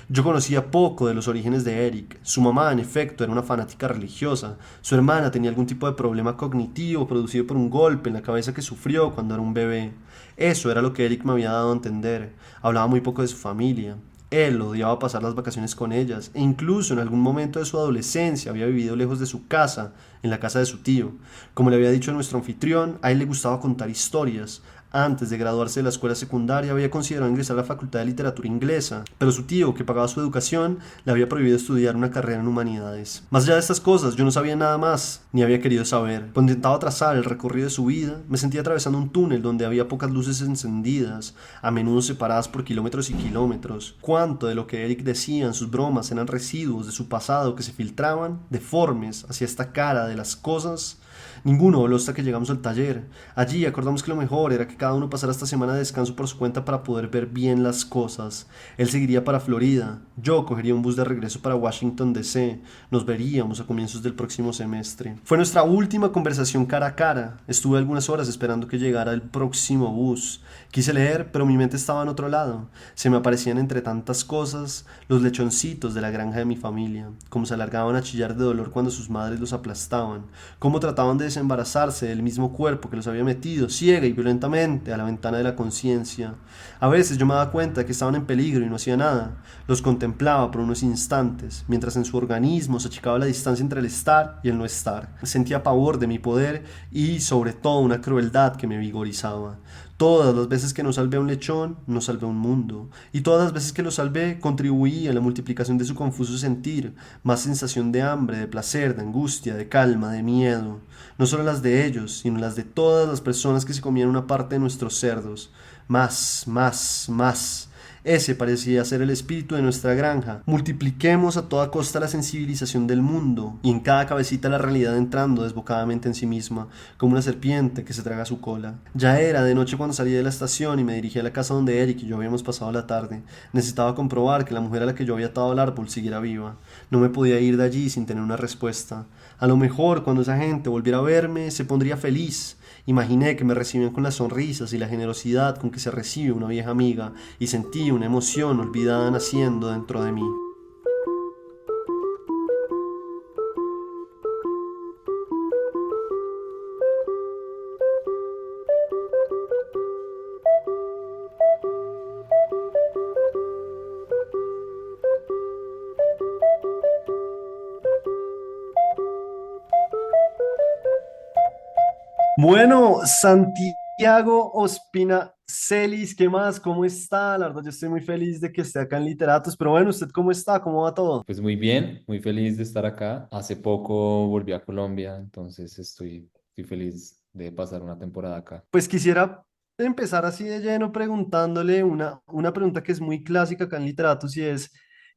S1: Yo conocía poco de los orígenes de Eric. Su mamá, en efecto, era una fanática religiosa. Su hermana tenía algún tipo de problema cognitivo producido por un golpe en la cabeza que sufrió cuando era un bebé. Eso era lo que Eric me había dado a entender. Hablaba muy poco de su familia. Él odiaba pasar las vacaciones con ellas, e incluso en algún momento de su adolescencia había vivido lejos de su casa, en la casa de su tío. Como le había dicho a nuestro anfitrión, a él le gustaba contar historias. Antes de graduarse de la escuela secundaria había considerado ingresar a la Facultad de Literatura Inglesa, pero su tío, que pagaba su educación, le había prohibido estudiar una carrera en humanidades. Más allá de estas cosas, yo no sabía nada más, ni había querido saber. Cuando intentaba trazar el recorrido de su vida, me sentía atravesando un túnel donde había pocas luces encendidas, a menudo separadas por kilómetros y kilómetros. Cuánto de lo que Eric decía en sus bromas eran residuos de su pasado que se filtraban, deformes, hacia esta cara de las cosas. Ninguno voló hasta que llegamos al taller. Allí acordamos que lo mejor era que cada uno pasara esta semana de descanso por su cuenta para poder ver bien las cosas. Él seguiría para Florida, yo cogería un bus de regreso para Washington DC. Nos veríamos a comienzos del próximo semestre. Fue nuestra última conversación cara a cara. Estuve algunas horas esperando que llegara el próximo bus. Quise leer, pero mi mente estaba en otro lado. Se me aparecían entre tantas cosas los lechoncitos de la granja de mi familia, cómo se alargaban a chillar de dolor cuando sus madres los aplastaban, cómo trataban de desembarazarse del mismo cuerpo que los había metido ciega y violentamente a la ventana de la conciencia. A veces yo me daba cuenta de que estaban en peligro y no hacía nada. Los contemplaba por unos instantes, mientras en su organismo se achicaba la distancia entre el estar y el no estar. Sentía pavor de mi poder y, sobre todo, una crueldad que me vigorizaba. Todas las veces que no salvé a un lechón, no salvé a un mundo. Y todas las veces que lo salvé, contribuí a la multiplicación de su confuso sentir, más sensación de hambre, de placer, de angustia, de calma, de miedo. No solo las de ellos, sino las de todas las personas que se comían una parte de nuestros cerdos. Más, más, más. Ese parecía ser el espíritu de nuestra granja. Multipliquemos a toda costa la sensibilización del mundo, y en cada cabecita la realidad entrando desbocadamente en sí misma, como una serpiente que se traga su cola. Ya era de noche cuando salí de la estación y me dirigí a la casa donde Eric y yo habíamos pasado la tarde. Necesitaba comprobar que la mujer a la que yo había atado al árbol siguiera viva. No me podía ir de allí sin tener una respuesta. A lo mejor, cuando esa gente volviera a verme, se pondría feliz. Imaginé que me recibían con las sonrisas y la generosidad con que se recibe una vieja amiga, y sentí una emoción olvidada naciendo dentro de mí. Bueno, Santiago Ospina Celis, ¿qué más? ¿Cómo está? La verdad, yo estoy muy feliz de que esté acá en Literatos, pero bueno, ¿usted cómo está? ¿Cómo va todo?
S2: Pues muy bien, muy feliz de estar acá. Hace poco volví a Colombia, entonces estoy feliz de pasar una temporada acá.
S1: Pues quisiera empezar así de lleno preguntándole una pregunta que es muy clásica acá en Literatos, y es,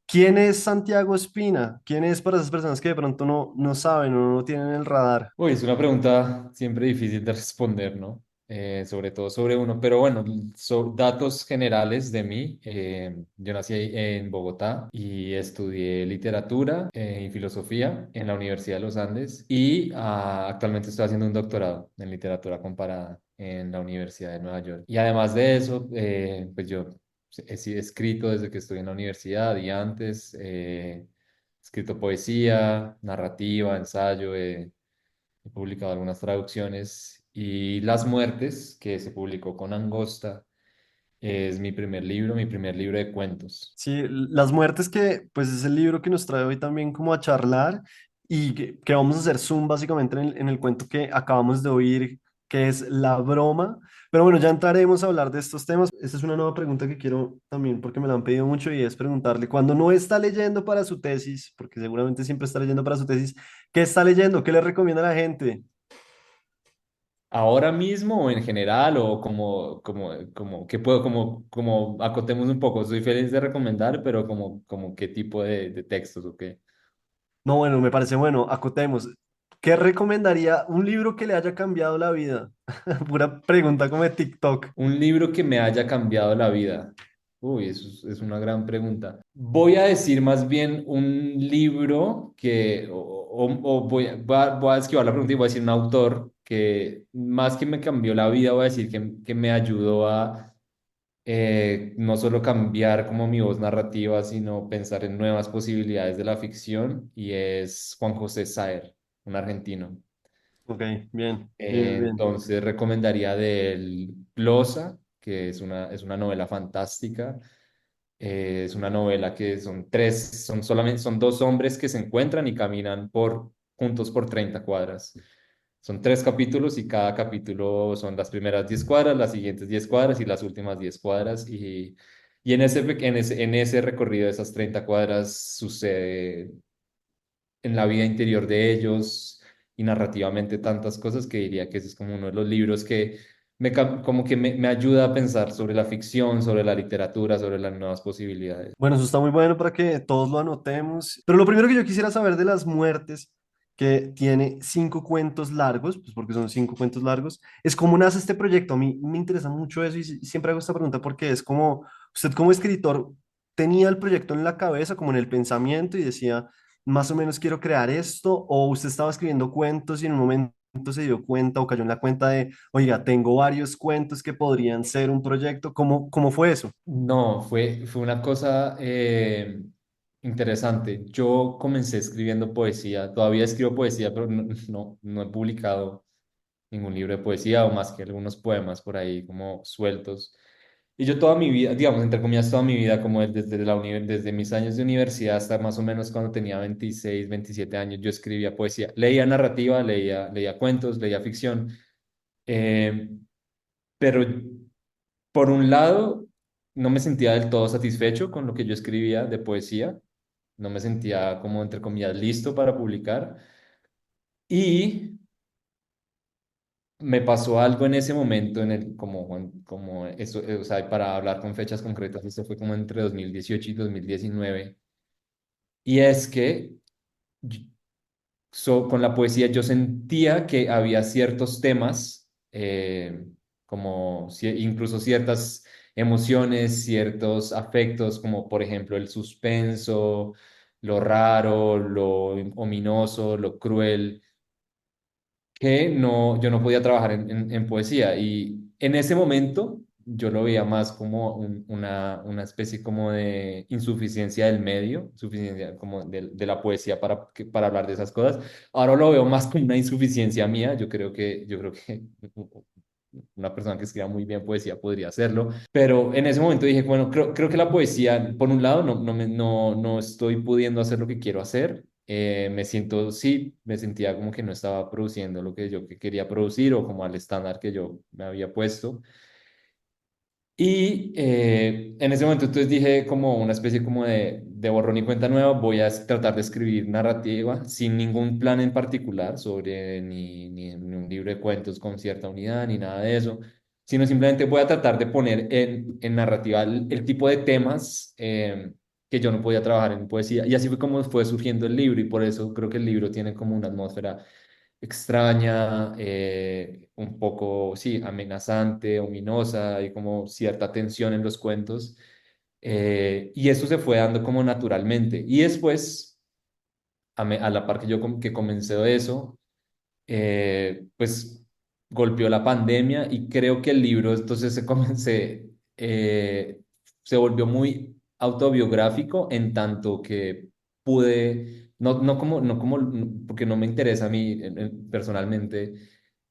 S1: ¿quién es Santiago Ospina? ¿Quién es para esas personas que de pronto no saben o no tienen el radar?
S2: Uy, es una pregunta siempre difícil de responder, ¿no? Sobre todo sobre uno, pero bueno, datos generales de mí. Yo nací en Bogotá y estudié literatura y filosofía en la Universidad de los Andes y actualmente estoy haciendo un doctorado en literatura comparada en la Universidad de Nueva York. Y además de eso, pues yo he sido escrito desde que estoy en la universidad y antes. escrito poesía, narrativa, ensayo, he publicado algunas traducciones y Las Muertes, que se publicó con Angosta, es mi primer libro de cuentos.
S1: Sí, Las Muertes, que pues es el libro que nos trae hoy también como a charlar y que vamos a hacer zoom básicamente en el cuento que acabamos de oír, que es La Broma. Pero bueno, ya entraremos a hablar de estos temas. Esta es una nueva pregunta que quiero también porque me la han pedido mucho y es preguntarle, cuando no está leyendo para su tesis, porque seguramente siempre está leyendo para su tesis, ¿qué está leyendo? ¿Qué le recomienda a la gente?
S2: Ahora mismo o en general o que puedo, como acotemos un poco, soy feliz de recomendar, pero como qué tipo de textos o qué.
S1: No, bueno, me parece bueno, acotemos. ¿Qué recomendaría un libro que le haya cambiado la vida? Pura pregunta como de TikTok.
S2: Un libro que me haya cambiado la vida. Uy, eso es una gran pregunta. Voy a decir más bien un libro o voy a esquivar la pregunta y voy a decir un autor que más que me cambió la vida, voy a decir que me ayudó a no solo cambiar como mi voz narrativa, sino pensar en nuevas posibilidades de la ficción, y es Juan José Saer, un argentino.
S1: Ok, bien, bien, bien.
S2: Entonces recomendaría del Glosa, que es una novela fantástica. Es una novela que son dos hombres que se encuentran y caminan juntos por 30 cuadras. Son tres capítulos y cada capítulo son las primeras 10 cuadras, las siguientes 10 cuadras y las últimas 10 cuadras. Y en ese recorrido de esas 30 cuadras sucede en la vida interior de ellos y narrativamente tantas cosas que diría que ese es como uno de los libros que como que me ayuda a pensar sobre la ficción, sobre la literatura, sobre las nuevas posibilidades.
S1: Bueno, eso está muy bueno para que todos lo anotemos. Pero lo primero que yo quisiera saber de Las Muertes, que tiene 5 cuentos largos, pues porque son 5 cuentos largos, es cómo nace este proyecto. A mí me interesa mucho eso y siempre hago esta pregunta porque es como, usted como escritor tenía el proyecto en la cabeza, como en el pensamiento y decía, más o menos quiero crear esto, o usted estaba escribiendo cuentos y en un momento se dio cuenta o cayó en la cuenta de, oiga, tengo varios cuentos que podrían ser un proyecto. ¿Cómo fue eso?
S2: No, fue una cosa interesante. Yo comencé escribiendo poesía, todavía escribo poesía, pero no he publicado ningún libro de poesía o más que algunos poemas por ahí como sueltos. Y yo toda mi vida, digamos, entre comillas, toda mi vida, como desde mis años de universidad hasta más o menos cuando tenía 26, 27 años, yo escribía poesía. Leía narrativa, leía cuentos, leía ficción. eh, pero por un lado, no me sentía del todo satisfecho con lo que yo escribía de poesía. No me sentía como, entre comillas, listo para publicar. Y me pasó algo en ese momento, como eso, o sea, para hablar con fechas concretas, esto fue como entre 2018 y 2019. Y es que yo- con la poesía yo sentía que había ciertos temas, como incluso ciertas emociones, ciertos afectos, como por ejemplo el suspenso, lo raro, lo ominoso, lo cruel que yo no podía trabajar en poesía. Y en ese momento yo lo veía más como una especie como de insuficiencia del medio, insuficiencia como de la poesía para hablar de esas cosas. Ahora lo veo más como una insuficiencia mía. Yo creo que una persona que escriba muy bien poesía podría hacerlo. Pero en ese momento dije, bueno, creo que la poesía, por un lado, no estoy pudiendo hacer lo que quiero hacer. Sí, me sentía como que no estaba produciendo lo que yo que quería producir o como al estándar que yo me había puesto. Y en ese momento entonces dije como una especie como de borrón y cuenta nueva, voy a tratar de escribir narrativa sin ningún plan en particular sobre ni un libro de cuentos con cierta unidad ni nada de eso, sino simplemente voy a tratar de poner en narrativa el tipo de temas que yo no podía trabajar en poesía. Y así fue como fue surgiendo el libro y por eso creo que el libro tiene como una atmósfera extraña, un poco, sí, amenazante, ominosa, y como cierta tensión en los cuentos. Y eso se fue dando como naturalmente. Y después, a la par que que comencé de eso, pues golpeó la pandemia y creo que el libro entonces se volvió muy autobiográfico en tanto que pude, porque no me interesa a mí personalmente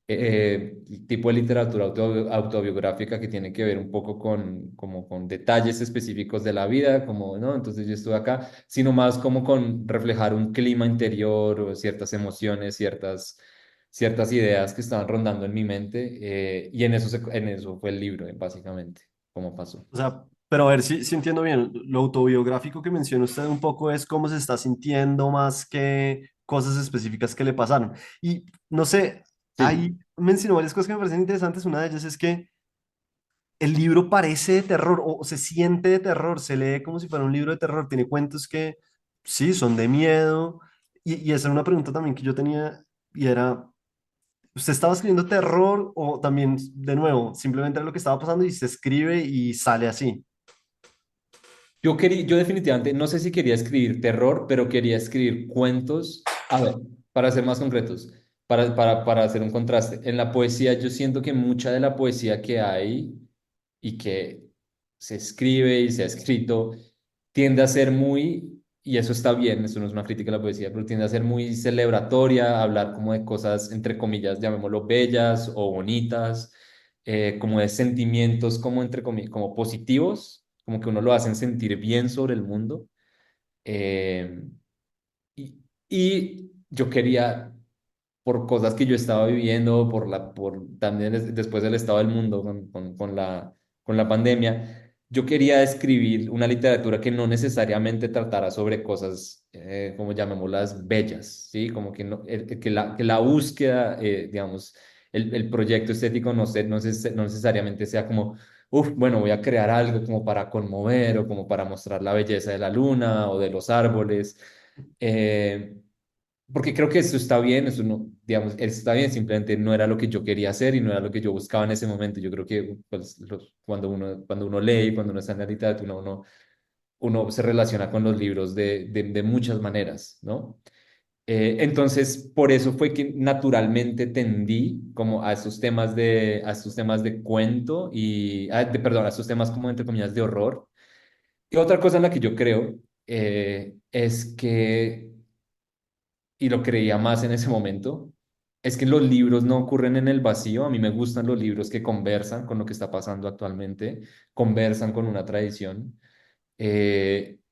S2: el tipo de literatura autobiográfica que tiene que ver un poco como con detalles específicos de la vida, como, ¿no? Entonces yo estuve acá, sino más como con reflejar un clima interior o ciertas emociones, ciertas ideas que estaban rondando en mi mente, y en eso fue el libro, básicamente, cómo pasó.
S1: O sea, pero a ver si entiendo bien, lo autobiográfico que menciona usted un poco es cómo se está sintiendo más que cosas específicas que le pasaron. Y no sé, ahí
S2: Sí.
S1: mencionó varias cosas que me parecen interesantes. Una de ellas es que el libro parece de terror o se siente de terror, se lee como si fuera un libro de terror, tiene cuentos que sí, son de miedo. Y esa era una pregunta también que yo tenía y era, ¿usted estaba escribiendo terror o también, de nuevo, simplemente era lo que estaba pasando y se escribe y sale así?
S2: Yo definitivamente, no sé si quería escribir terror, pero quería escribir cuentos. A ver, para ser más concretos, para hacer un contraste. En la poesía, yo siento que mucha de la poesía que hay y que se escribe y se ha escrito tiende a ser muy, y eso está bien, eso no es una crítica a la poesía, pero tiende a ser muy celebratoria, hablar como de cosas, entre comillas, llamémoslo bellas o bonitas, como de sentimientos como entre comillas, como positivos, como que uno lo hacen sentir bien sobre el mundo. Eh, y yo quería, por cosas que yo estaba viviendo, por también después del estado del mundo con la pandemia, yo quería escribir una literatura que no necesariamente tratara sobre cosas, como llamémoslas, bellas, ¿sí? Como que, no, que la búsqueda, digamos, el proyecto estético no necesariamente sea como, uff, bueno, voy a crear algo como para conmover o como para mostrar la belleza de la luna o de los árboles. Eh, Porque creo que eso está bien, eso no, digamos, está bien, simplemente no era lo que yo quería hacer y no era lo que yo buscaba en ese momento. Yo creo que pues, cuando uno lee, cuando uno está en la literatura, uno se relaciona con los libros de muchas maneras, ¿no? Entonces, por eso fue que naturalmente tendí como a estos temas de cuento y, perdón, a estos temas como entre comillas de horror. Y otra cosa en la que yo creo es que y lo creía más en ese momento, es que los libros no ocurren en el vacío. A mí me gustan los libros que conversan con lo que está pasando actualmente, conversan con una tradición.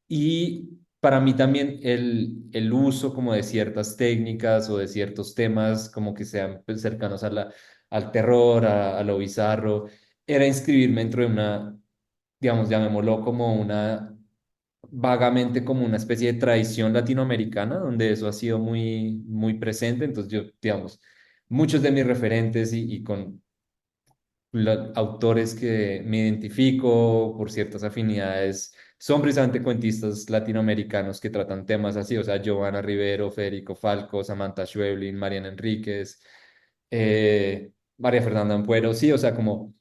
S2: Y para mí también el uso como de ciertas técnicas o de ciertos temas como que sean pues, cercanos al terror, a lo bizarro, era inscribirme dentro de una, digamos, llamémoslo como una vagamente como una especie de tradición latinoamericana, donde eso ha sido muy presente. Entonces yo, digamos, muchos de mis referentes y con autores que me identifico por ciertas afinidades son precisamente cuentistas latinoamericanos que tratan temas así, o sea, Giovanna Rivero, Federico Falco, Samantha Schweblin, Mariana Enríquez, María Fernanda Ampuero, sí, o sea, como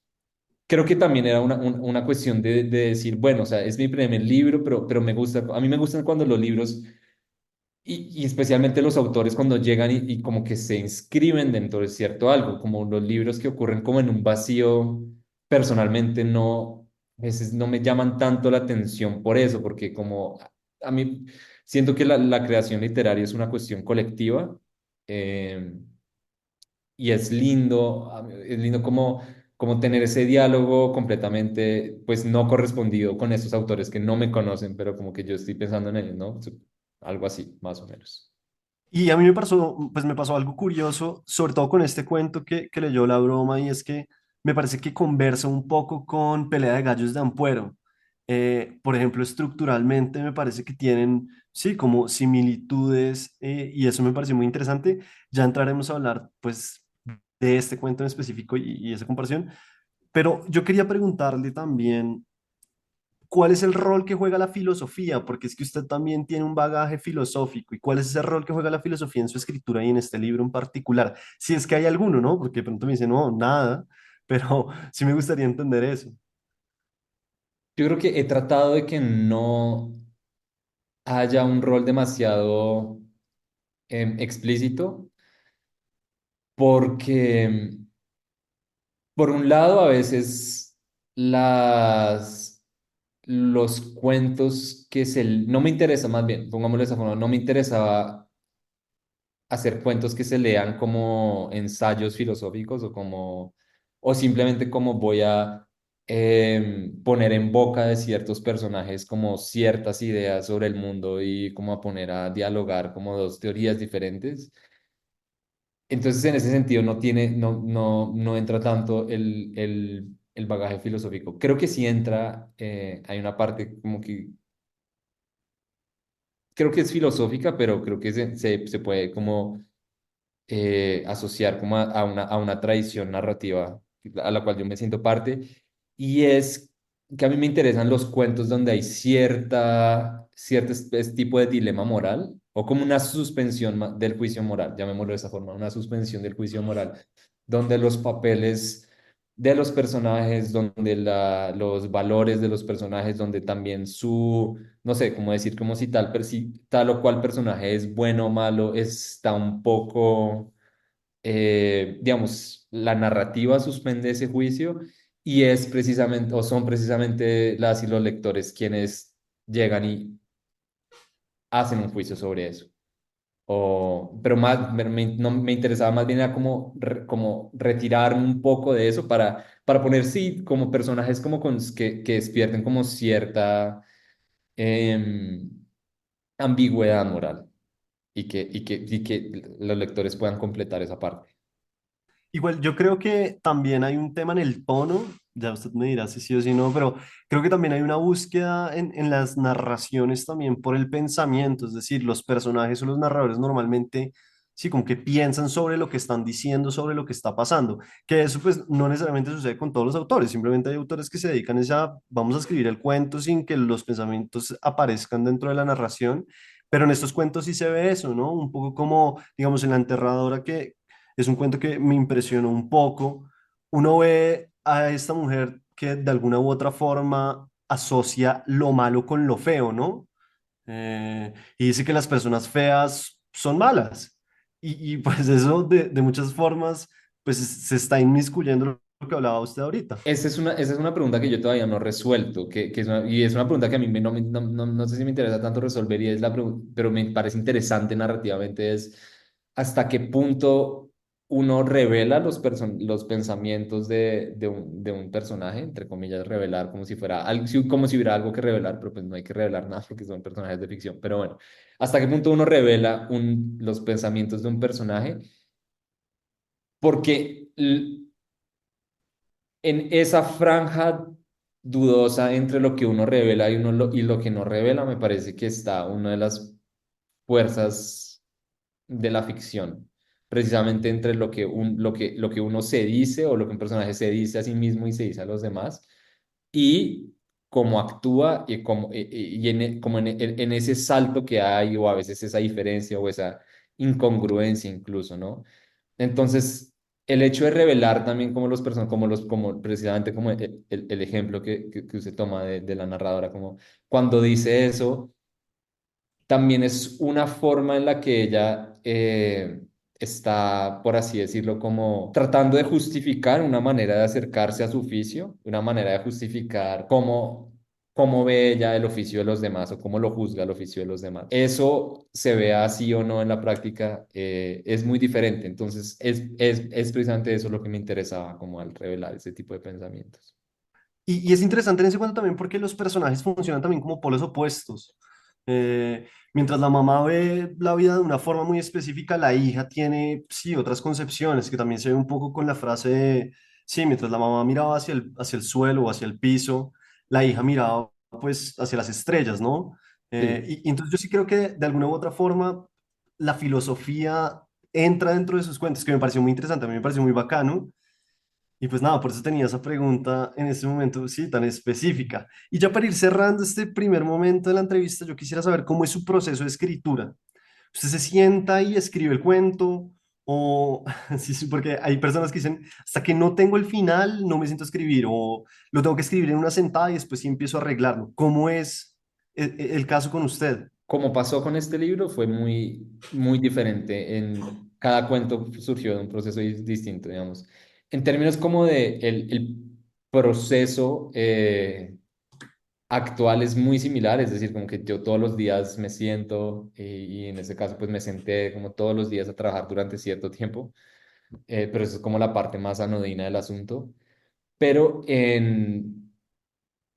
S2: creo que también era una cuestión de decir, bueno, o sea, es mi primer libro, pero me gusta, a mí me gustan cuando los libros, y especialmente los autores cuando llegan y como que se inscriben dentro de cierto algo, como los libros que ocurren como en un vacío, personalmente no, a veces no me llaman tanto la atención por eso, porque como a mí siento que la creación literaria es una cuestión colectiva. eh, y es lindo como tener ese diálogo completamente, pues no correspondido con esos autores que no me conocen, pero como que yo estoy pensando en ellos, ¿no? Algo así, más o menos.
S1: Y a mí me pasó algo curioso, sobre todo con este cuento que leyó la broma, y es que me parece que conversa un poco con Pelea de Gallos de Ampuero. Por ejemplo, estructuralmente me parece que tienen, sí, como similitudes, y eso me pareció muy interesante. Ya entraremos a hablar, pues, de este cuento en específico y esa comparación, pero yo quería preguntarle también ¿cuál es el rol que juega la filosofía? Porque es que usted también tiene un bagaje filosófico. ¿Y cuál es ese rol que juega la filosofía en su escritura y en este libro en particular? Si es que hay alguno, ¿no? Porque de pronto me dice, no, nada, pero sí me gustaría entender eso.
S2: Yo creo que he tratado de que no haya un rol demasiado explícito, porque por un lado a veces las los cuentos no me interesa más bien, pongámoslo de esa forma, no me interesaba hacer cuentos que se lean como ensayos filosóficos o simplemente como voy a poner en boca de ciertos personajes como ciertas ideas sobre el mundo y como a poner a dialogar como dos teorías diferentes. Entonces, en ese sentido, no entra tanto el bagaje filosófico. Creo que sí entra, hay una parte como que, creo que es filosófica, pero creo que se puede como asociar como a una tradición narrativa a la cual yo me siento parte, y es que a mí me interesan los cuentos donde hay cierto tipo de dilema moral o como una suspensión del juicio moral, llamémoslo de esa forma, una suspensión del juicio moral, donde los papeles de los personajes, donde los valores de los personajes, donde también no sé, cómo decir, como si tal o cual personaje es bueno o malo, está un poco, digamos, la narrativa suspende ese juicio y es precisamente, o son precisamente las y los lectores quienes llegan y hacen un juicio sobre eso. Pero más, no, me interesaba más bien era como retirarme un poco de eso para poner, sí, como personajes que despierten como cierta em, ambigüedad moral y que los lectores puedan completar esa parte.
S1: Igual, yo creo que también hay un tema en el tono, ya usted me dirá si sí o si no, pero creo que también hay una búsqueda en las narraciones también por el pensamiento, es decir, los personajes o los narradores normalmente, sí, como que piensan sobre lo que están diciendo, sobre lo que está pasando, que eso pues no necesariamente sucede con todos los autores, simplemente hay autores que se dedican es a, vamos a escribir el cuento sin que los pensamientos aparezcan dentro de la narración. Pero en estos cuentos sí se ve eso, ¿no? Un poco como, digamos, en La Enterradora, que es un cuento que me impresionó un poco. Uno ve a esta mujer que de alguna u otra forma asocia lo malo con lo feo, ¿no? Y dice que las personas feas son malas. Pues eso de muchas formas, pues se está inmiscuyendo lo que hablaba usted ahorita.
S2: Esa es una pregunta que yo todavía no he resuelto, y es una pregunta que a mí no sé si me interesa tanto resolver, y es pero me parece interesante narrativamente, es hasta qué punto uno revela los pensamientos de un personaje, entre comillas, revelar como si fuera algo, como si hubiera algo que revelar, pero pues no hay que revelar nada porque son personajes de ficción. Pero bueno, hasta qué punto uno revela los pensamientos de un personaje, porque en esa franja dudosa entre lo que uno revela y lo que no revela, me parece que está una de las fuerzas de la ficción, precisamente entre lo que uno se dice o lo que un personaje se dice a sí mismo y se dice a los demás, y cómo actúa como en ese salto que hay, o a veces esa diferencia o esa incongruencia incluso, ¿no? Entonces, el hecho de revelar también como precisamente como el ejemplo que usted toma de la narradora, como cuando dice eso, también es una forma en la que ella está, por así decirlo, como tratando de justificar una manera de acercarse a su oficio, una manera de justificar cómo ve ella el oficio de los demás o cómo lo juzga el oficio de los demás. Eso se ve así o no en la práctica, es muy diferente. Entonces, es precisamente eso lo que me interesaba, como al revelar ese tipo de pensamientos.
S1: Y es interesante en ese cuento también porque los personajes funcionan también como polos opuestos. Mientras la mamá ve la vida de una forma muy específica, la hija tiene, sí, otras concepciones, que también se ve un poco con la frase de, sí, mientras la mamá miraba hacia el suelo o hacia el piso, la hija miraba pues hacia las estrellas, ¿no?
S2: Sí.
S1: Y entonces yo sí creo que de alguna u otra forma la filosofía entra dentro de sus cuentos, que me pareció muy interesante, a mí me pareció muy bacano. Y pues nada, por eso tenía esa pregunta en este momento, sí, tan específica. Y ya para ir cerrando este primer momento de la entrevista, yo quisiera saber cómo es su proceso de escritura. ¿Usted se sienta y escribe el cuento? O, sí, sí, porque hay personas que dicen, hasta que no tengo el final, no me siento a escribir, o lo tengo que escribir en una sentada y después sí empiezo a arreglarlo. ¿Cómo es el caso con usted?
S2: Como pasó con este libro, fue muy, muy diferente. Cada cuento surgió de un proceso distinto, digamos. En términos como de el proceso actual es muy similar, es decir, como que yo todos los días me siento y en ese caso pues me senté como todos los días a trabajar durante cierto tiempo, pero eso es como la parte más anodina del asunto. Pero en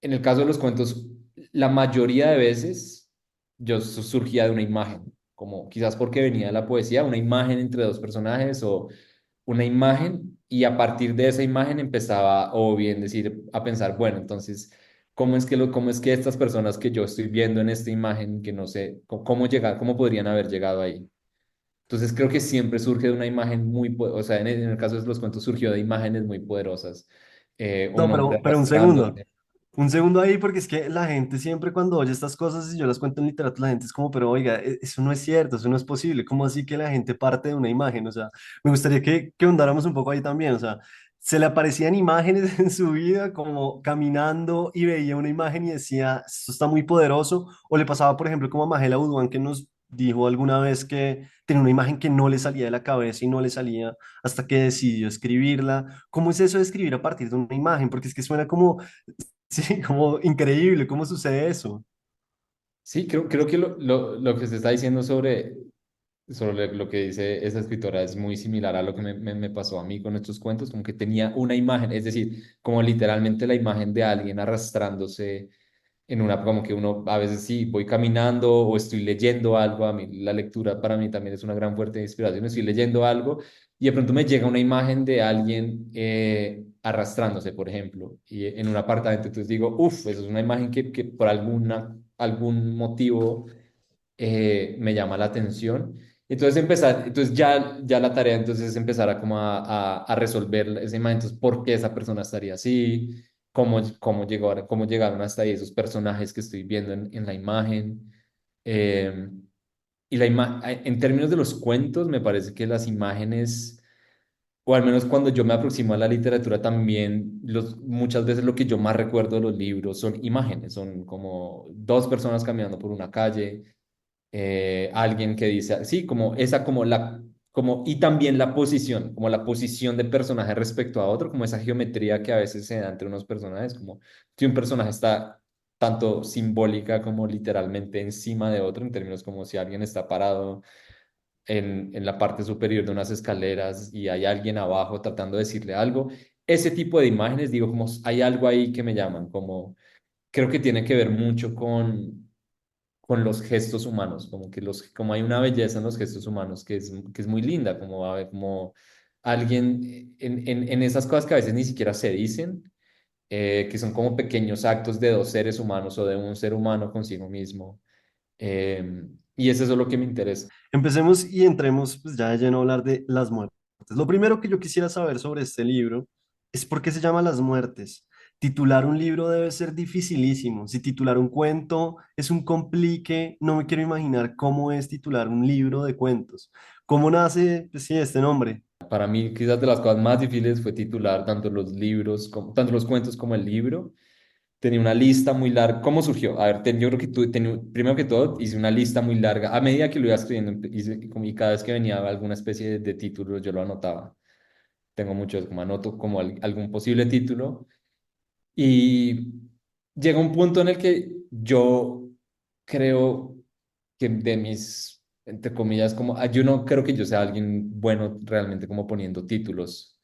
S2: el caso de los cuentos, la mayoría de veces yo surgía de una imagen, como quizás porque venía de la poesía, una imagen entre dos personajes o una imagen y a partir de esa imagen empezaba, o bien decir, a pensar, bueno, entonces, cómo es que estas personas que yo estoy viendo en esta imagen, que no sé cómo llegar, cómo podrían haber llegado ahí? Entonces creo que siempre surge de una imagen muy, o sea, en el caso de los cuentos surgió de imágenes muy poderosas.
S1: No,
S2: Un hombre
S1: pero un segundo.
S2: arrastrándose.
S1: Un segundo ahí, porque es que la gente siempre cuando oye estas cosas y yo las cuento en literatura, la gente es como, pero oiga, eso no es cierto, eso no es posible. ¿Cómo así que la gente parte de una imagen? O sea, me gustaría que ahondáramos un poco ahí también. O sea, ¿se le aparecían imágenes en su vida como caminando y veía una imagen y decía, esto está muy poderoso? ¿O le pasaba, por ejemplo, como a Magela Budúan que nos dijo alguna vez que tenía una imagen que no le salía de la cabeza y no le salía hasta que decidió escribirla? ¿Cómo es eso de escribir a partir de una imagen? Porque es que suena como sí, como increíble, ¿cómo sucede eso?
S2: Sí, creo que lo que se está diciendo sobre lo que dice esa escritora es muy similar a lo que me pasó a mí con estos cuentos, como que tenía una imagen, es decir, como literalmente la imagen de alguien arrastrándose en una, como que uno a veces sí, voy caminando o estoy leyendo algo, a mí la lectura para mí también es una gran fuerte de inspiración, estoy leyendo algo y de pronto me llega una imagen de alguien arrastrándose, por ejemplo, y en un apartamento, entonces digo, uff, eso es una imagen que por algún motivo me llama la atención. Entonces ya la tarea entonces es empezar a como a resolver esa imagen, entonces, ¿por qué esa persona estaría así? Cómo llegaron hasta ahí esos personajes que estoy viendo en la imagen. Eh, en términos de los cuentos, me parece que las imágenes, o al menos cuando yo me aproximo a la literatura también, muchas veces lo que yo más recuerdo de los libros son imágenes, son como dos personas caminando por una calle, alguien que dice, sí, como esa, y también la posición, como la posición de personaje respecto a otro, como esa geometría que a veces se da entre unos personajes, como si un personaje está tanto simbólica como literalmente encima de otro, en términos como si alguien está parado en la parte superior de unas escaleras y hay alguien abajo tratando de decirle algo. Ese tipo de imágenes, digo, como hay algo ahí que me llaman, como creo que tiene que ver mucho con los gestos humanos, como hay una belleza en los gestos humanos que es muy linda, como alguien en esas cosas que a veces ni siquiera se dicen, que son como pequeños actos de dos seres humanos o de un ser humano consigo mismo. Y es eso lo que me interesa.
S1: Empecemos y entremos pues ya de lleno a hablar de las muertes. Lo primero que yo quisiera saber sobre este libro es por qué se llama Las Muertes. Titular un libro debe ser dificilísimo. Si titular un cuento es un complique, no me quiero imaginar cómo es titular un libro de cuentos. ¿Cómo nace, pues sí, este nombre?
S2: Para mí, quizás de las cosas más difíciles fue titular tanto los cuentos como el libro. Tenía una lista muy larga. ¿Cómo surgió? A ver, yo creo que primero que todo hice una lista muy larga. A medida que lo iba escribiendo, y cada vez que venía alguna especie de título, yo lo anotaba. Tengo muchos, como anoto como algún posible título. Y llega un punto en el que yo creo que de mis, entre comillas, yo no creo que yo sea alguien bueno realmente como poniendo títulos.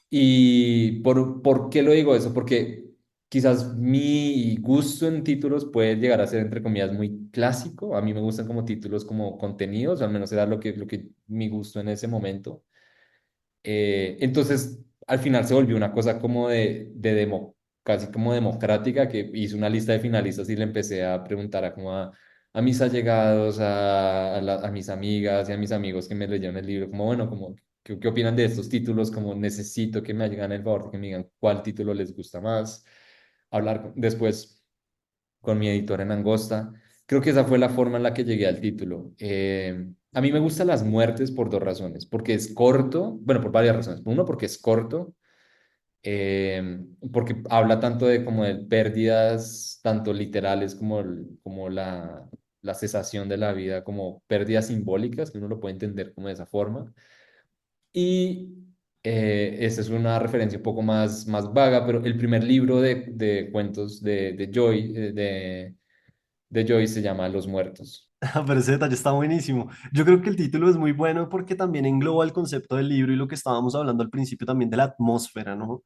S2: ¿Y por qué lo digo eso? Porque quizás mi gusto en títulos puede llegar a ser, entre comillas, muy clásico. A mí me gustan como títulos como contenidos, al menos era lo que mi gusto en ese momento. Entonces, al final se volvió una cosa como casi como democrática, que hice una lista de finalistas y le empecé a preguntar a mis allegados, a mis amigas y a mis amigos que me leyeron el libro, como, bueno, como, ¿qué opinan de estos títulos? Como necesito que me hagan el favor, de que me digan cuál título les gusta más. Después con mi editor en Angosta. Creo que esa fue la forma en la que llegué al título. A mí me gustan las muertes por dos razones. Porque es corto, bueno, por varias razones. Uno, porque es corto, porque habla tanto de como de pérdidas, tanto literales como la cesación de la vida, como pérdidas simbólicas, que uno lo puede entender como de esa forma. Y Esta es una referencia un poco más vaga, pero el primer libro de cuentos de Joy se llama Los Muertos.
S1: Pero ese detalle está buenísimo. Yo creo que el título es muy bueno porque también engloba el concepto del libro y lo que estábamos hablando al principio también de la atmósfera, ¿no?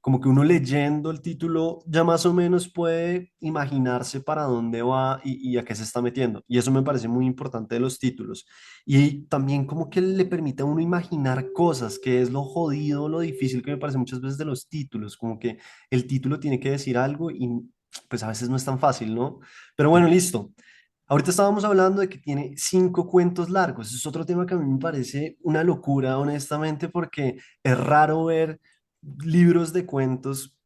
S1: Como que uno leyendo el título ya más o menos puede imaginarse para dónde va y a qué se está metiendo. Y eso me parece muy importante de los títulos. Y también como que le permite a uno imaginar cosas, que es lo jodido, lo difícil que me parece muchas veces de los títulos, como que el título tiene que decir algo y pues a veces no es tan fácil, ¿no? Pero bueno, listo. Ahorita estábamos hablando de que tiene 5 cuentos largos. Ese es otro tema que a mí me parece una locura, honestamente, porque es raro ver libros de cuentos,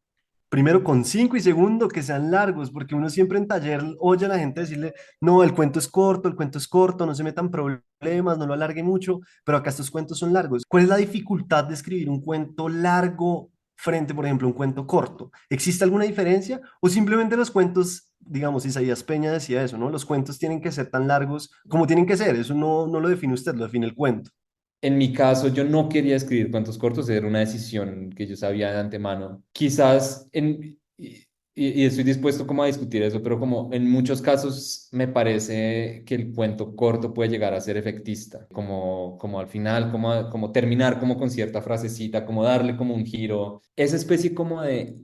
S1: primero con 5 y segundo que sean largos, porque uno siempre en taller oye a la gente decirle, no, el cuento es corto, el cuento es corto, no se metan problemas, no lo alargue mucho, pero acá estos cuentos son largos. ¿Cuál es la dificultad de escribir un cuento largo frente, por ejemplo, a un cuento corto? ¿Existe alguna diferencia o simplemente los cuentos, digamos, Isaías Peña decía eso, ¿no? Los cuentos tienen que ser tan largos como tienen que ser, eso no lo define usted, lo define el cuento.
S2: En mi caso, yo no quería escribir cuentos cortos, era una decisión que yo sabía de antemano. Quizás, y estoy dispuesto como a discutir eso, pero como en muchos casos me parece que el cuento corto puede llegar a ser efectista, como al final, como terminar como con cierta frasecita, como darle como un giro. Esa especie como de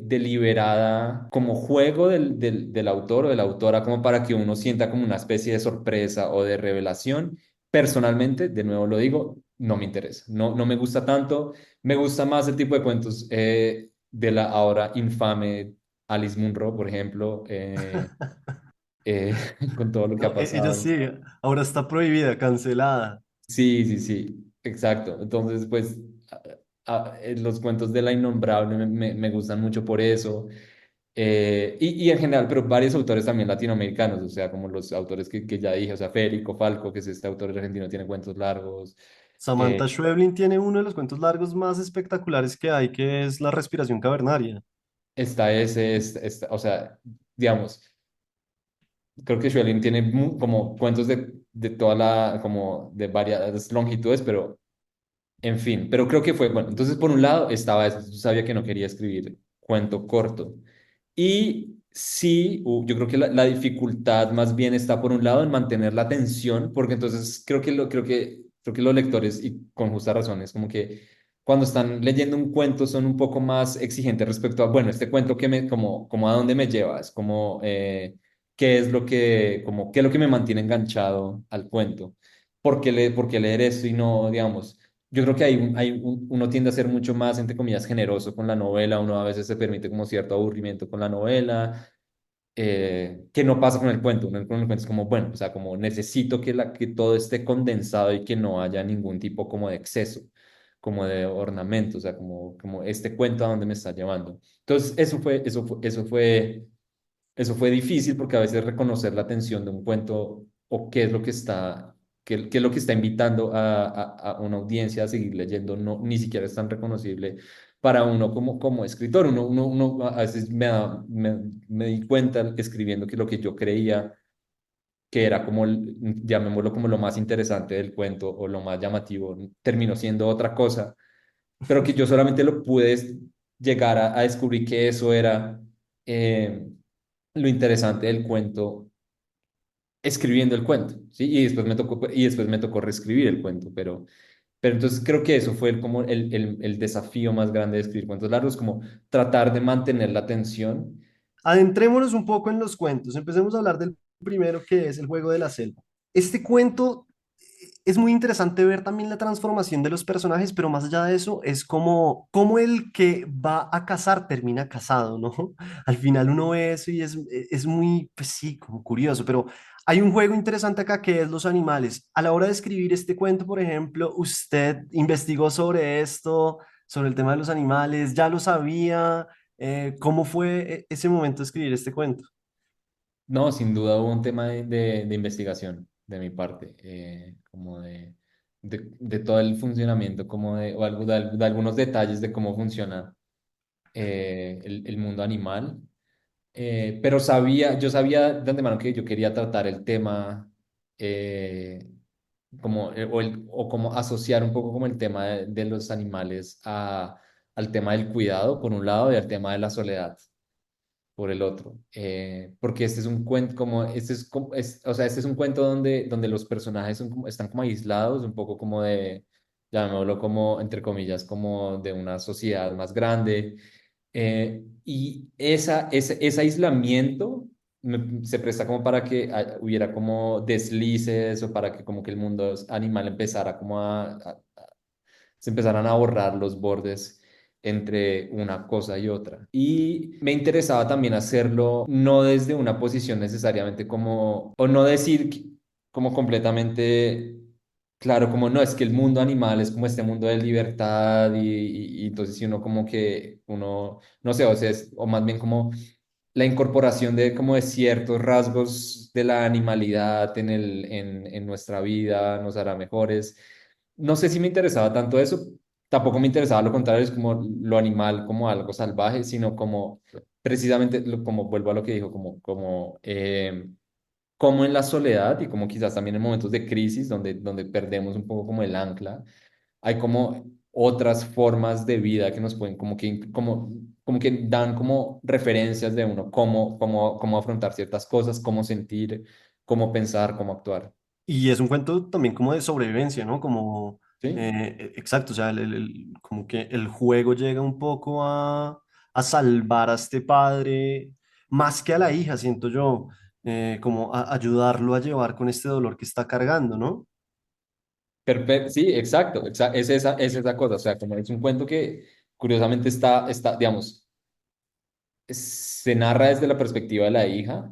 S2: deliberada, como juego del autor o de la autora, como para que uno sienta como una especie de sorpresa o de revelación. Personalmente, de nuevo lo digo, no me interesa, no me gusta tanto, me gusta más el tipo de cuentos de la ahora infame Alice Munro, por ejemplo, eh, con todo lo que ha
S1: No, ella
S2: pasado.
S1: sí, ahora está prohibida, cancelada.
S2: Sí, sí, sí, exacto. Entonces, pues, los cuentos de la Innombrable me gustan mucho por eso. Y en general, pero varios autores también latinoamericanos, o sea, como los autores que ya dije, o sea, Federico Falco, que es este autor argentino, tiene cuentos largos.
S1: Samantha
S2: eh,
S1: Schweblin tiene uno de los cuentos largos más espectaculares que hay, que es La respiración cavernaria.
S2: Está ese, o sea, digamos, creo que Schwerin tiene como cuentos de toda como de varias longitudes, pero en fin, pero creo que fue, bueno, entonces por un lado estaba eso, yo sabía que no quería escribir cuento corto. Y sí, yo creo que la dificultad más bien está por un lado en mantener la atención, porque entonces creo que los lectores, y con justa razón, es como que cuando están leyendo un cuento son un poco más exigentes respecto a, bueno, este cuento como a dónde me lleva, es como, qué es lo qué es lo que me mantiene enganchado al cuento. Por qué leer esto y no, digamos, yo creo que uno tiende a ser mucho más, entre comillas, generoso con la novela, uno a veces se permite como cierto aburrimiento con la novela, que no pasa con el cuento. Uno con el cuento es como, bueno, o sea, como necesito que todo esté condensado y que no haya ningún tipo como de exceso, como de ornamento, o sea, como este cuento a dónde me está llevando. Entonces, eso fue difícil porque a veces reconocer la atención de un cuento o qué es lo que está invitando a una audiencia a seguir leyendo, no, ni siquiera es tan reconocible para uno como escritor. Uno a veces me di cuenta escribiendo que lo que yo creía que era como, llamémoslo como lo más interesante del cuento o lo más llamativo, terminó siendo otra cosa, pero que yo solamente lo pude llegar a descubrir que eso era eh, lo interesante del cuento escribiendo el cuento, ¿sí? Y después me tocó reescribir el cuento, pero entonces creo que eso fue como el desafío más grande de escribir cuentos largos, como tratar de mantener la atención.
S1: Adentrémonos un poco en los cuentos. Empecemos a hablar del primero, que es El juego de la selva. Este cuento es muy interesante ver también la transformación de los personajes, pero más allá de eso, es como el que va a cazar termina casado, ¿no? Al final uno ve eso y es muy, pues sí, como curioso, pero hay un juego interesante acá que es los animales. A la hora de escribir este cuento, por ejemplo, ¿usted investigó sobre esto, sobre el tema de los animales? ¿Ya lo sabía? ¿Cómo fue ese momento de escribir este cuento?
S2: No, sin duda hubo un tema de investigación de mi parte, como de todo el funcionamiento, o algo, de algunos detalles de cómo funciona el mundo animal. Pero yo sabía de antemano que yo quería tratar el tema, o como asociar un poco como el tema de los animales al tema del cuidado, por un lado, y al tema de la soledad por el otro. Porque este es un cuento como, o sea, este es un cuento donde los personajes están como aislados, un poco como de, llamémoslo como, entre comillas, como de una sociedad más grande. Y ese aislamiento se presta como para que hubiera como deslices o para que como que el mundo animal empezara como se empezaran a borrar los bordes entre una cosa y otra. Y me interesaba también hacerlo no desde una posición necesariamente como, o no decir como completamente claro, como no, es que el mundo animal es como este mundo de libertad y entonces si uno como que uno, no sé, o sea, o más bien como la incorporación de como de ciertos rasgos de la animalidad en nuestra vida nos hará mejores. No sé si me interesaba tanto eso, tampoco me interesaba lo contrario, es como lo animal como algo salvaje, sino como precisamente, como vuelvo a lo que dijo, como en la soledad y como quizás también en momentos de crisis donde perdemos un poco como el ancla, hay como otras formas de vida que nos pueden como que dan como referencias de uno, cómo afrontar ciertas cosas, cómo sentir, cómo pensar, cómo actuar.
S1: Y es un cuento también como de sobrevivencia, ¿no? Como,
S2: ¿Sí?
S1: exacto, o sea, como que el juego llega un poco a salvar a este padre, más que a la hija, siento yo, como a ayudarlo a llevar con este dolor que está cargando, ¿no?
S2: Sí, exacto, es esa cosa, o sea, como es un cuento que curiosamente digamos, se narra desde la perspectiva de la hija,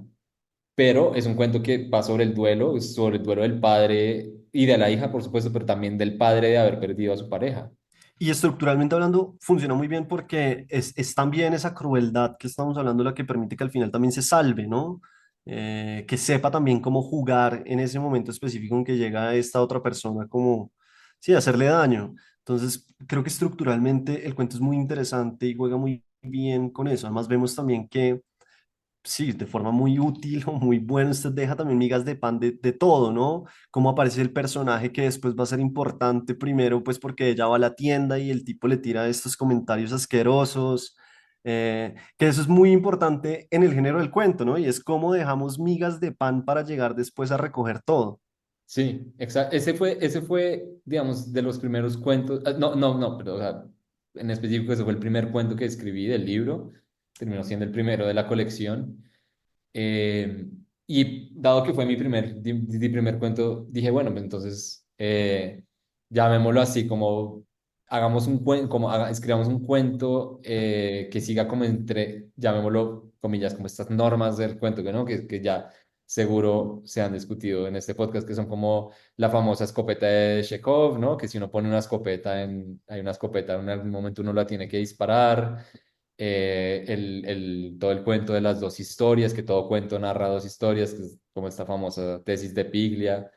S2: pero es un cuento que va sobre el duelo del padre y de la hija, por supuesto, pero también del padre de haber perdido a su pareja.
S1: Y estructuralmente hablando, funciona muy bien porque es también esa crueldad que estamos hablando la que permite que al final también se salve, ¿no? Que sepa también cómo jugar en ese momento específico en que llega esta otra persona, como, sí, hacerle daño. Entonces, creo que estructuralmente el cuento es muy interesante y juega muy bien con eso. Además, vemos también que sí, de forma muy útil o muy buena, usted deja también migas de pan de todo, ¿no? Cómo aparece el personaje que después va a ser importante primero, pues porque ella va a la tienda y el tipo le tira estos comentarios asquerosos, que eso es muy importante en el género del cuento, ¿no? Y es cómo dejamos migas de pan para llegar después a recoger todo.
S2: Sí, exacto. Ese fue, digamos, de los primeros cuentos. No, pero o sea, en específico ese fue el primer cuento que escribí del libro. Terminó siendo el primero de la colección. Eh, y dado que fue mi primer cuento, dije, bueno, pues entonces llamémoslo así, como hagamos un cuento, escribamos un cuento que siga como llamémoslo, comillas, como estas normas del cuento, que, ¿no? Que ya seguro se han discutido en este podcast, que son como la famosa escopeta de Chekhov, ¿no? Que si uno pone una escopeta hay una escopeta, en algún momento uno la tiene que disparar. Todo el cuento de las dos historias, que todo cuento narra dos historias, que es como esta famosa tesis de Piglia.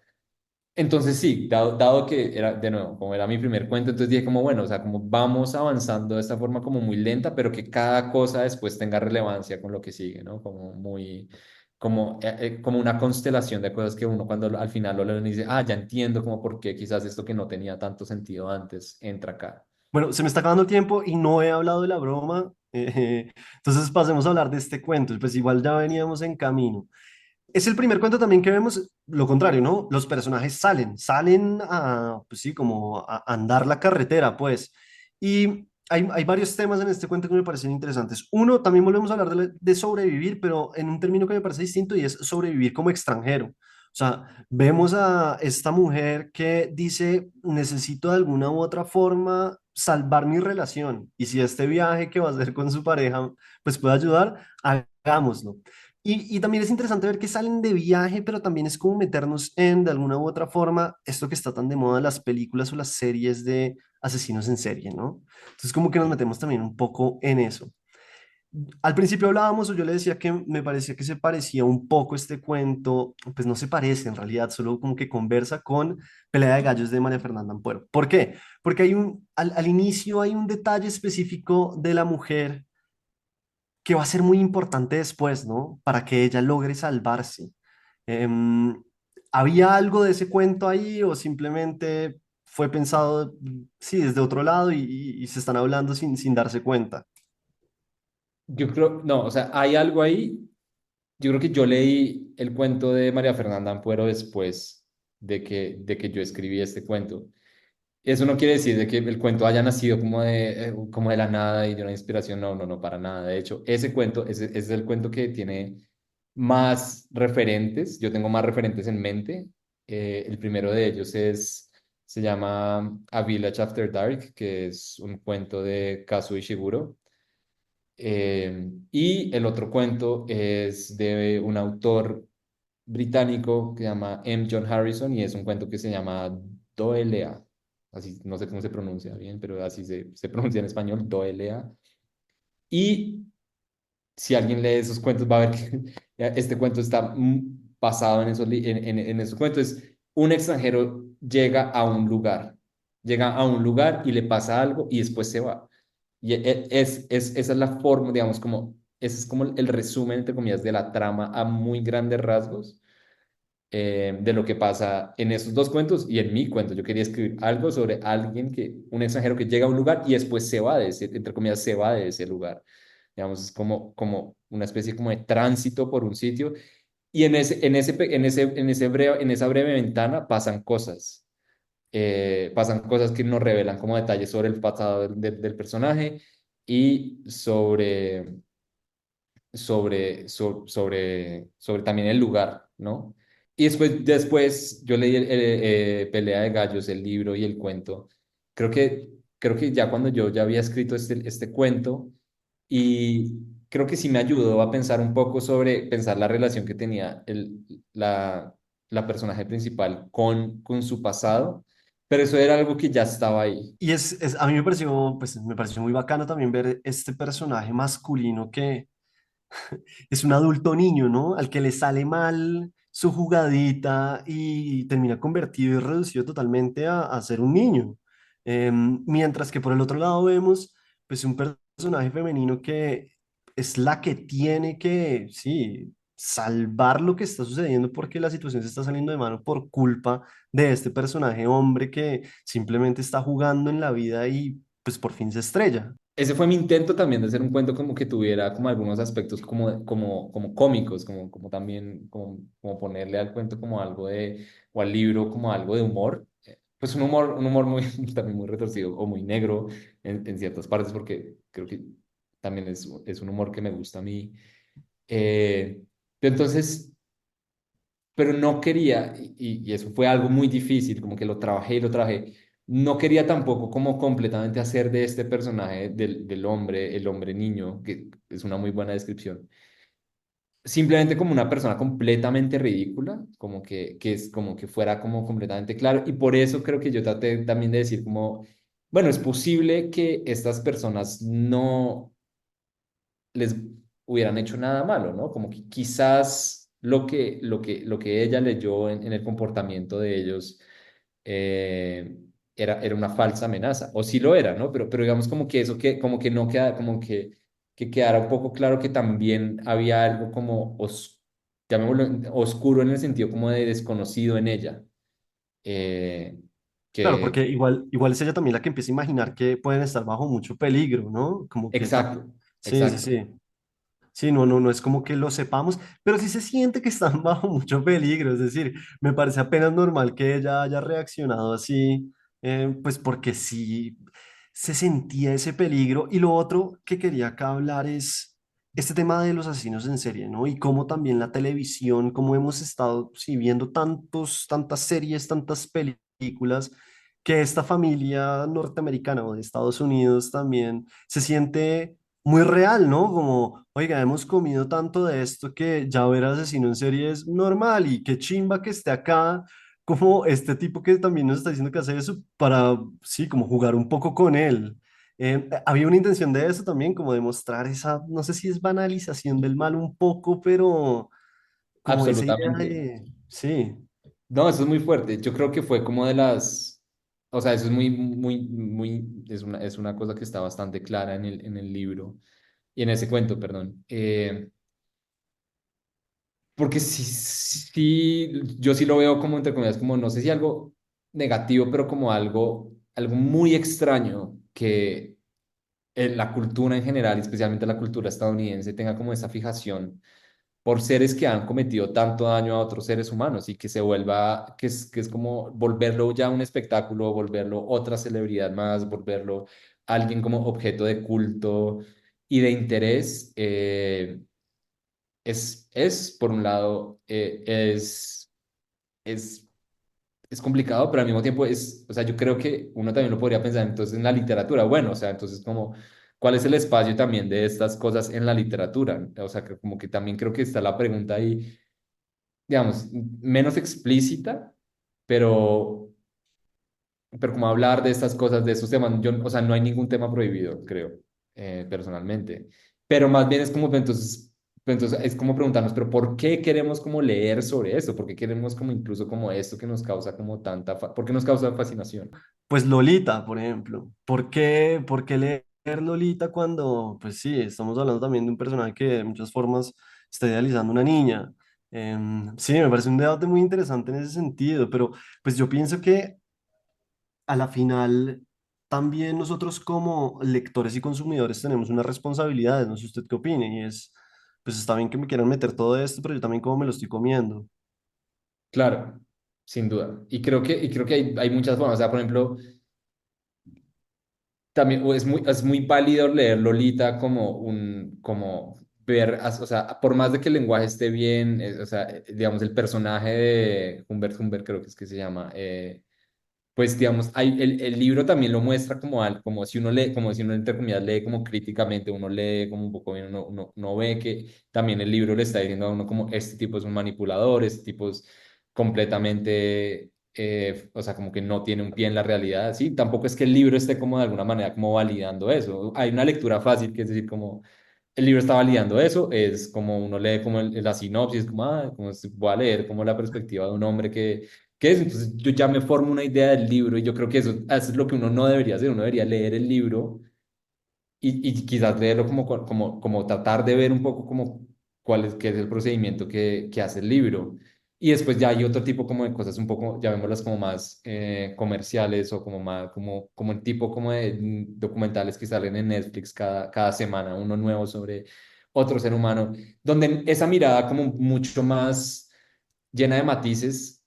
S2: Entonces sí, dado que era, de nuevo, como era mi primer cuento, entonces dije como, bueno, o sea, como vamos avanzando de esta forma como muy lenta, pero que cada cosa después tenga relevancia con lo que sigue, ¿no? Como una constelación de cosas que uno cuando al final lo lee y dice, ya entiendo como por qué quizás esto que no tenía tanto sentido antes entra acá.
S1: Bueno, se me está acabando el tiempo y no he hablado de la broma, entonces pasemos a hablar de este cuento, pues igual ya veníamos en camino. Es el primer cuento también que vemos lo contrario, ¿no? Los personajes salen a, pues sí, como a andar la carretera, pues. Y hay varios temas en este cuento que me parecen interesantes. Uno, también volvemos a hablar de sobrevivir, pero en un término que me parece distinto y es sobrevivir como extranjero. O sea, vemos a esta mujer que dice, necesito de alguna u otra forma salvar mi relación. Y si este viaje que va a hacer con su pareja, pues puede ayudar, hagámoslo. Y también es interesante ver que salen de viaje, pero también es como meternos en, de alguna u otra forma, esto que está tan de moda, las películas o las series de asesinos en serie, ¿no? Entonces como que nos metemos también un poco en eso. Al principio hablábamos, o yo le decía que me parecía que se parecía un poco este cuento, pues no se parece en realidad, solo como que conversa con Pelea de Gallos de María Fernanda Ampuero. ¿Por qué? Porque al inicio hay un detalle específico de la mujer que va a ser muy importante después, ¿no? Para que ella logre salvarse. Em, ¿había algo de ese cuento ahí o simplemente fue pensado, sí, desde otro lado y se están hablando sin darse cuenta?
S2: Yo creo, no, o sea, hay algo ahí. Yo creo que yo leí el cuento de María Fernanda Ampuero después de que yo escribí este cuento. Eso no quiere decir de que el cuento haya nacido como de la nada y de una inspiración. No, no, no, para nada. De hecho, ese cuento es el cuento que tiene más referentes. Yo tengo más referentes en mente. El primero de ellos se llama A Village After Dark, que es un cuento de Kazuo Ishiguro. Y el otro cuento es de un autor británico que se llama M. John Harrison y es un cuento que se llama Doelea. Así, no sé cómo se pronuncia bien, pero así se pronuncia en español, Doelea. Y si alguien lee esos cuentos va a ver que este cuento está basado en en esos cuentos. Es un extranjero llega a un lugar y le pasa algo y después se va. Y esa es la forma, digamos, como, ese es como el resumen, entre comillas, de la trama a muy grandes rasgos de lo que pasa en esos dos cuentos y en mi cuento. Yo quería escribir algo sobre un extranjero que llega a un lugar y después se va de ese, entre comillas, se va de ese lugar. Digamos, es como una especie como de tránsito por un sitio y en esa breve ventana pasan cosas que nos revelan como detalles sobre el pasado del personaje y sobre también el lugar, ¿no? Y después yo leí Pelea de Gallos, el libro y el cuento. Creo que ya cuando yo ya había escrito este cuento y creo que sí me ayudó a pensar un poco pensar la relación que tenía la personaje principal con su pasado, pero eso era algo que ya estaba ahí.
S1: Y a mí pues, me pareció muy bacano también ver este personaje masculino que es un adulto niño, ¿no? Al que le sale mal su jugadita y termina convertido y reducido totalmente a ser un niño. Mientras que por el otro lado vemos, pues, un personaje femenino que es la que tiene que, sí, salvar lo que está sucediendo porque la situación se está saliendo de mano por culpa de este personaje hombre que simplemente está jugando en la vida y pues por fin se estrella.
S2: Ese fue mi intento también de hacer un cuento como que tuviera como algunos aspectos como cómicos, como también como ponerle al cuento como algo o al libro como algo de humor. Pues un humor muy, también muy retorcido o muy negro en ciertas partes porque creo que también es un humor que me gusta a mí. Eh, entonces, pero no quería, y eso fue algo muy difícil, como que lo trabajé y lo trabajé, no quería tampoco como completamente hacer de este personaje del hombre, el hombre niño, que es una muy buena descripción, simplemente como una persona completamente ridícula, que es como que fuera como completamente claro, y por eso creo que yo traté también de decir como, bueno, es posible que estas personas no les hubieran hecho nada malo, ¿no? Como que quizás lo que ella leyó en el comportamiento de ellos eh, era una falsa amenaza, o sí lo era, ¿no? Pero digamos como que eso como que no queda, que quedara un poco claro que también había algo como llamémoslo oscuro en el sentido como de desconocido en ella. eh,
S1: Claro,
S2: que,
S1: porque igual es ella también la que empieza a imaginar que pueden estar bajo mucho peligro, ¿no? Como que
S2: exacto,
S1: sí, sí,
S2: exacto.
S1: sí. Sí, no es como que lo sepamos, pero sí se siente que están bajo mucho peligro. Es decir, me parece apenas normal que ella haya reaccionado así, pues porque sí se sentía ese peligro. Y lo otro que quería acá hablar es este tema de los asesinos en serie, ¿no? Y cómo también la televisión, cómo hemos estado, sí, viendo tantas series, tantas películas, que esta familia norteamericana o de Estados Unidos también se siente muy real, ¿no? Como, oiga, hemos comido tanto de esto que ya ver asesino en serie es normal y qué chimba que esté acá, como este tipo que también nos está diciendo que hace eso para, sí, como jugar un poco con él. Había una intención de eso también, como demostrar esa, no sé si es banalización del mal un poco, pero como esa idea
S2: Absolutamente.
S1: de, sí.
S2: No, eso es muy fuerte. Yo creo que fue como de o sea, eso es es una cosa que está bastante clara en el libro y en ese cuento, perdón. porque sí, yo sí lo veo como, entre comillas, como no sé si algo negativo, pero como algo muy extraño que la cultura en general, y especialmente la cultura estadounidense, tenga como esa fijación por seres que han cometido tanto daño a otros seres humanos y que se vuelva, que es como volverlo ya un espectáculo, volverlo otra celebridad más, volverlo alguien como objeto de culto y de interés. Por un lado, es, es complicado, pero al mismo tiempo o sea, yo creo que uno también lo podría pensar entonces en la literatura. Bueno, o sea, entonces como, ¿cuál es el espacio también de estas cosas en la literatura? O sea, que como que también creo que está la pregunta ahí, digamos, menos explícita, pero, pero como hablar de estas cosas, de esos temas, yo, o sea, no hay ningún tema prohibido, creo, personalmente. Pero más bien es como, pues entonces es como preguntarnos, pero ¿por qué queremos como leer sobre esto? ¿Por qué queremos como incluso como esto que nos causa como por qué nos causa fascinación?
S1: Pues Lolita, por ejemplo. ¿Por qué leer Lolita cuando, pues sí, estamos hablando también de un personaje que de muchas formas está idealizando a una niña? Sí, me parece un debate muy interesante en ese sentido, pero pues yo pienso que a la final también nosotros como lectores y consumidores tenemos unas responsabilidades, no sé usted qué opine, y es, pues está bien que me quieran meter todo esto, pero yo también como me lo estoy comiendo.
S2: Claro, sin duda. Y creo que hay muchas formas. O sea, por ejemplo, también es muy válido leer Lolita como ver, o sea, por más de que el lenguaje esté bien, o sea, digamos, el personaje de Humbert creo que es que se llama, pues digamos, el libro también lo muestra como si uno lee, como si uno entre comillas lee como críticamente, uno lee como un poco bien, uno ve que también el libro le está diciendo a uno como este tipo es un manipulador, este tipo es completamente, o sea, como que no tiene un pie en la realidad, ¿sí? Tampoco es que el libro esté como de alguna manera como validando eso. Hay una lectura fácil, que es decir, como el libro está validando eso, es como uno lee como la sinopsis, voy a leer como la perspectiva de un hombre que es, entonces yo ya me formo una idea del libro y yo creo que eso es lo que uno no debería hacer, uno debería leer el libro y quizás leerlo como tratar de ver un poco como qué es el procedimiento que hace el libro. Y después ya hay otro tipo como de cosas un poco, llamémoslas como más comerciales o como más, como el tipo como de documentales que salen en Netflix cada semana, uno nuevo sobre otro ser humano, donde esa mirada como mucho más llena de matices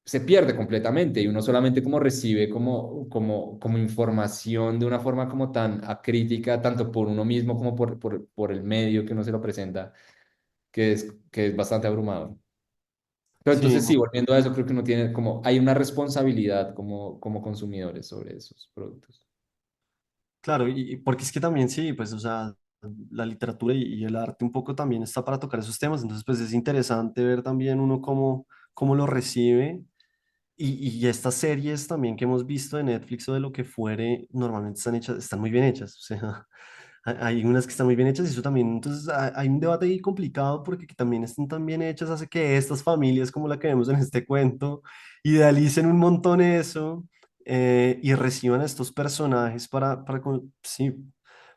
S2: se pierde completamente y uno solamente como recibe como información de una forma como tan acrítica, tanto por uno mismo como por el medio que uno se lo presenta, que es bastante abrumador. Pero
S1: Sí,
S2: entonces sí, volviendo a eso, creo que uno tiene hay una responsabilidad como consumidores sobre esos productos.
S1: claro, y porque es que también sí, pues, o sea, la literatura y el arte un poco también está para tocar esos temas, entonces, pues es interesante ver también uno cómo lo recibe y estas series también que hemos visto de Netflix o de lo que fuere, normalmente están hechas, están muy bien hechas, o sea, hay unas que están muy bien hechas y eso también, entonces hay un debate ahí complicado porque que también estén tan bien hechas hace que estas familias como la que vemos en este cuento idealicen un montón eso y reciban a estos personajes sí,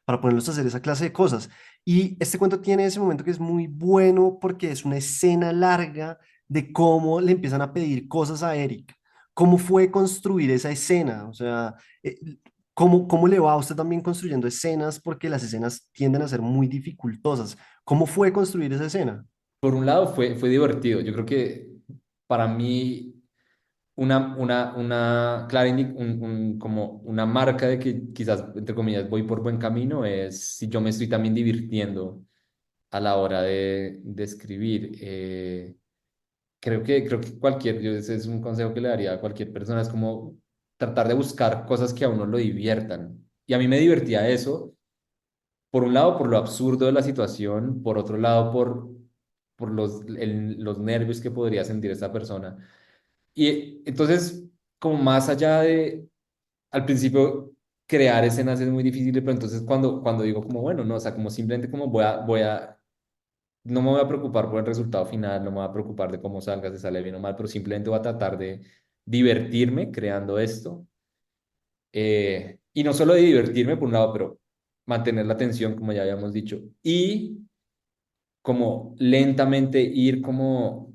S1: para ponerlos a hacer esa clase de cosas. Y este cuento tiene ese momento que es muy bueno porque es una escena larga de cómo le empiezan a pedir cosas a Eric. ¿Cómo fue construir esa escena? O sea, eh, ¿cómo le va a usted también construyendo escenas? Porque las escenas tienden a ser muy dificultosas. ¿Cómo fue construir esa escena?
S2: Por un lado fue divertido. Yo creo que para mí una clara como una marca de que quizás, entre comillas, voy por buen camino es si yo me estoy también divirtiendo a la hora de escribir. Creo que ese es un consejo que le daría a cualquier persona, es como tratar de buscar cosas que a uno lo diviertan. Y a mí me divertía eso, por un lado, por lo absurdo de la situación, por otro lado, por los nervios que podría sentir esta persona. Y entonces, como más allá de, al principio, crear escenas es muy difícil, pero entonces cuando digo como, bueno, no, o sea, como simplemente como no me voy a preocupar por el resultado final, no me voy a preocupar de cómo salga, si sale bien o mal, pero simplemente voy a tratar de divertirme creando esto. Y no solo de divertirme por un lado, pero mantener la atención, como ya habíamos dicho. Y como lentamente ir como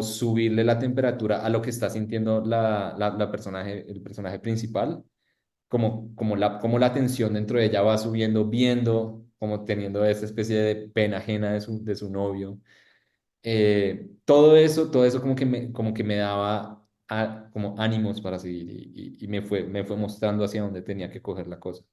S2: subirle la temperatura a lo que está sintiendo la personaje, el personaje principal, como la tensión dentro de ella va subiendo, viendo, como teniendo esa especie de pena ajena de su novio. Todo eso como que me daba como ánimos para seguir y me fue mostrando hacia dónde tenía que coger la cosa.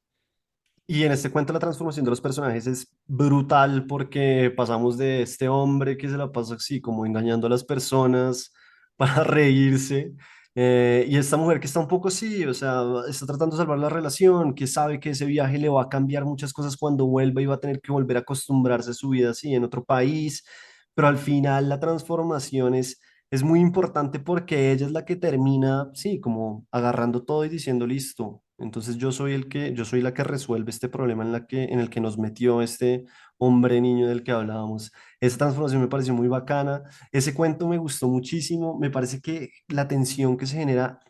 S1: Y en este cuento la transformación de los personajes es brutal porque pasamos de este hombre que se la pasa así como engañando a las personas para reírse, y esta mujer que está un poco así, o sea, está tratando de salvar la relación, que sabe que ese viaje le va a cambiar muchas cosas cuando vuelva y va a tener que volver a acostumbrarse a su vida así en otro país, pero al final la transformación es muy importante porque ella es la que termina, sí, como agarrando todo y diciendo, listo, entonces yo soy la que resuelve este problema en el que nos metió este hombre niño del que hablábamos. Esa transformación me pareció muy bacana, ese cuento me gustó muchísimo, me parece que la tensión que se genera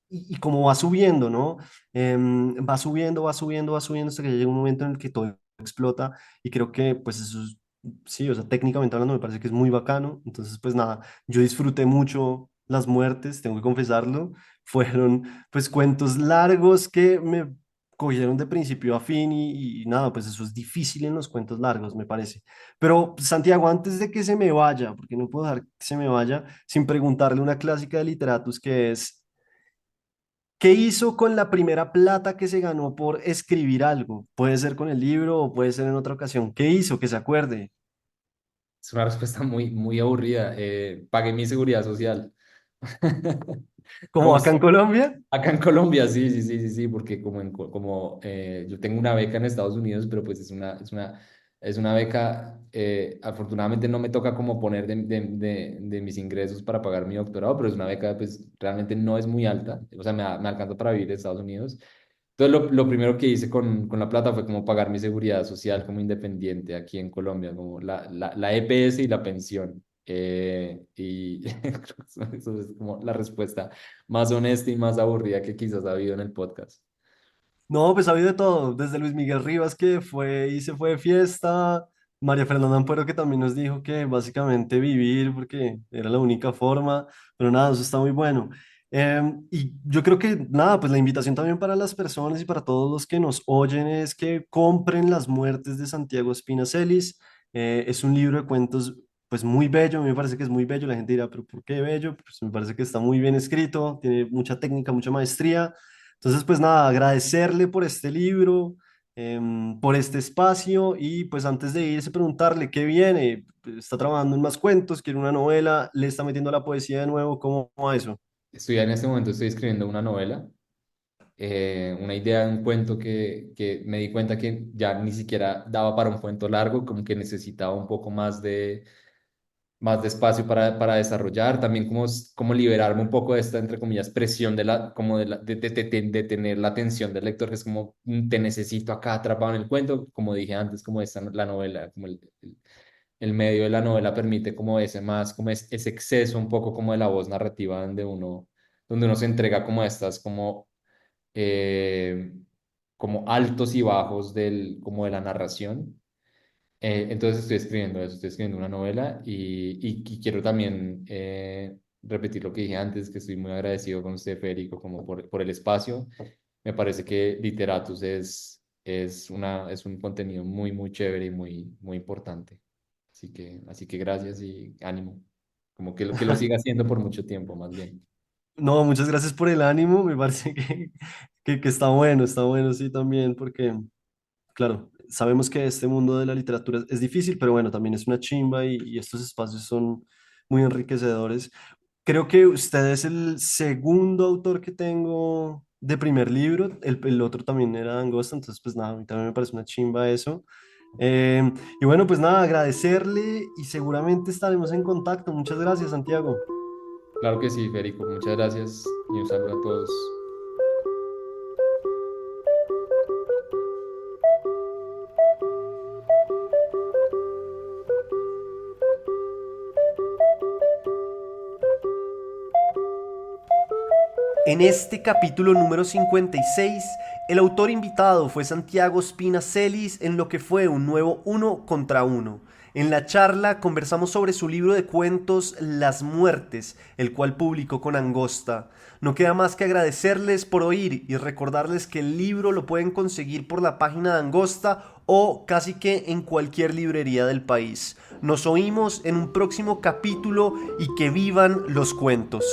S1: y como va subiendo, ¿no? Va subiendo, va subiendo, va subiendo hasta que llega un momento en el que todo explota y creo que pues eso es, sí, o sea, técnicamente hablando me parece que es muy bacano. Entonces pues nada, yo disfruté mucho las muertes, tengo que confesarlo. Fueron pues cuentos largos que me cogieron de principio a fin y nada, pues eso es difícil en los cuentos largos, me parece. Pero Santiago, antes de que se me vaya, porque no puedo dejar que se me vaya sin preguntarle una clásica de literatus que es, ¿qué hizo con la primera plata que se ganó por escribir algo? Puede ser con el libro o puede ser en otra ocasión. ¿Qué hizo? Que se acuerde.
S2: Es una respuesta muy aburrida. Pagué mi seguridad social. Me
S1: Como acá en
S2: gustó.
S1: Colombia.
S2: Acá en Colombia, sí, porque yo tengo una beca en Estados Unidos, pero pues es una beca, afortunadamente no me toca como poner de mis ingresos para pagar mi doctorado, pero es una beca pues realmente no es muy alta, o sea, me alcanza para vivir en Estados Unidos. Entonces lo primero que hice con la plata fue como pagar mi seguridad social como independiente aquí en Colombia, como la EPS y la pensión. Y creo que eso es como la respuesta más honesta y más aburrida que quizás ha habido en el podcast.
S1: No, pues ha habido de todo, desde Luis Miguel Rivas que fue y se fue de fiesta, María Fernanda Ampuero que también nos dijo que básicamente vivir porque era la única forma, pero nada, eso está muy bueno. Y yo creo que nada, pues la invitación también para las personas y para todos los que nos oyen es que compren Las muertes de Santiago Espina Celis. Es un libro de cuentos pues muy bello, a mí me parece que es muy bello, la gente dirá, pero ¿por qué bello? Pues me parece que está muy bien escrito, tiene mucha técnica, mucha maestría. Entonces, pues nada, agradecerle por este libro, por este espacio y pues antes de irse preguntarle qué viene. Está trabajando en más cuentos, quiere una novela, le está metiendo la poesía de nuevo, ¿cómo va eso?
S2: En este momento estoy escribiendo una novela, una idea de un cuento que me di cuenta que ya ni siquiera daba para un cuento largo, como que necesitaba un poco más de espacio para desarrollar, también como liberarme un poco de esta, entre comillas, presión como de tener la atención del lector, que es como te necesito acá atrapado en el cuento, como dije antes, como la novela, como el medio de la novela permite como ese más, como ese exceso un poco como de la voz narrativa donde uno se entrega como a estas, eh, como altos y bajos como de la narración. Entonces estoy escribiendo eso, estoy escribiendo una novela y quiero también repetir lo que dije antes, que estoy muy agradecido con usted, Federico, como por el espacio. Me parece que Literatus es un contenido muy chévere y muy importante. Así que gracias y ánimo. Como que lo siga haciendo por mucho tiempo, más bien.
S1: No, muchas gracias por el ánimo, me parece que está bueno, sí, también, porque, claro, sabemos que este mundo de la literatura es difícil, pero bueno, también es una chimba y estos espacios son muy enriquecedores. Creo que usted es el segundo autor que tengo de primer libro. El otro también era Angosta, entonces pues nada, a mí también me parece una chimba eso. Y bueno, pues nada, agradecerle y seguramente estaremos en contacto. Muchas gracias, Santiago.
S2: Claro que sí, Federico. Muchas gracias y un saludo a todos.
S1: En este capítulo número 56, el autor invitado fue Santiago Espina Celis en lo que fue un nuevo uno contra uno. En la charla conversamos sobre su libro de cuentos Las Muertes, el cual publicó con Angosta. No queda más que agradecerles por oír y recordarles que el libro lo pueden conseguir por la página de Angosta o casi que en cualquier librería del país. Nos oímos en un próximo capítulo y que vivan los cuentos.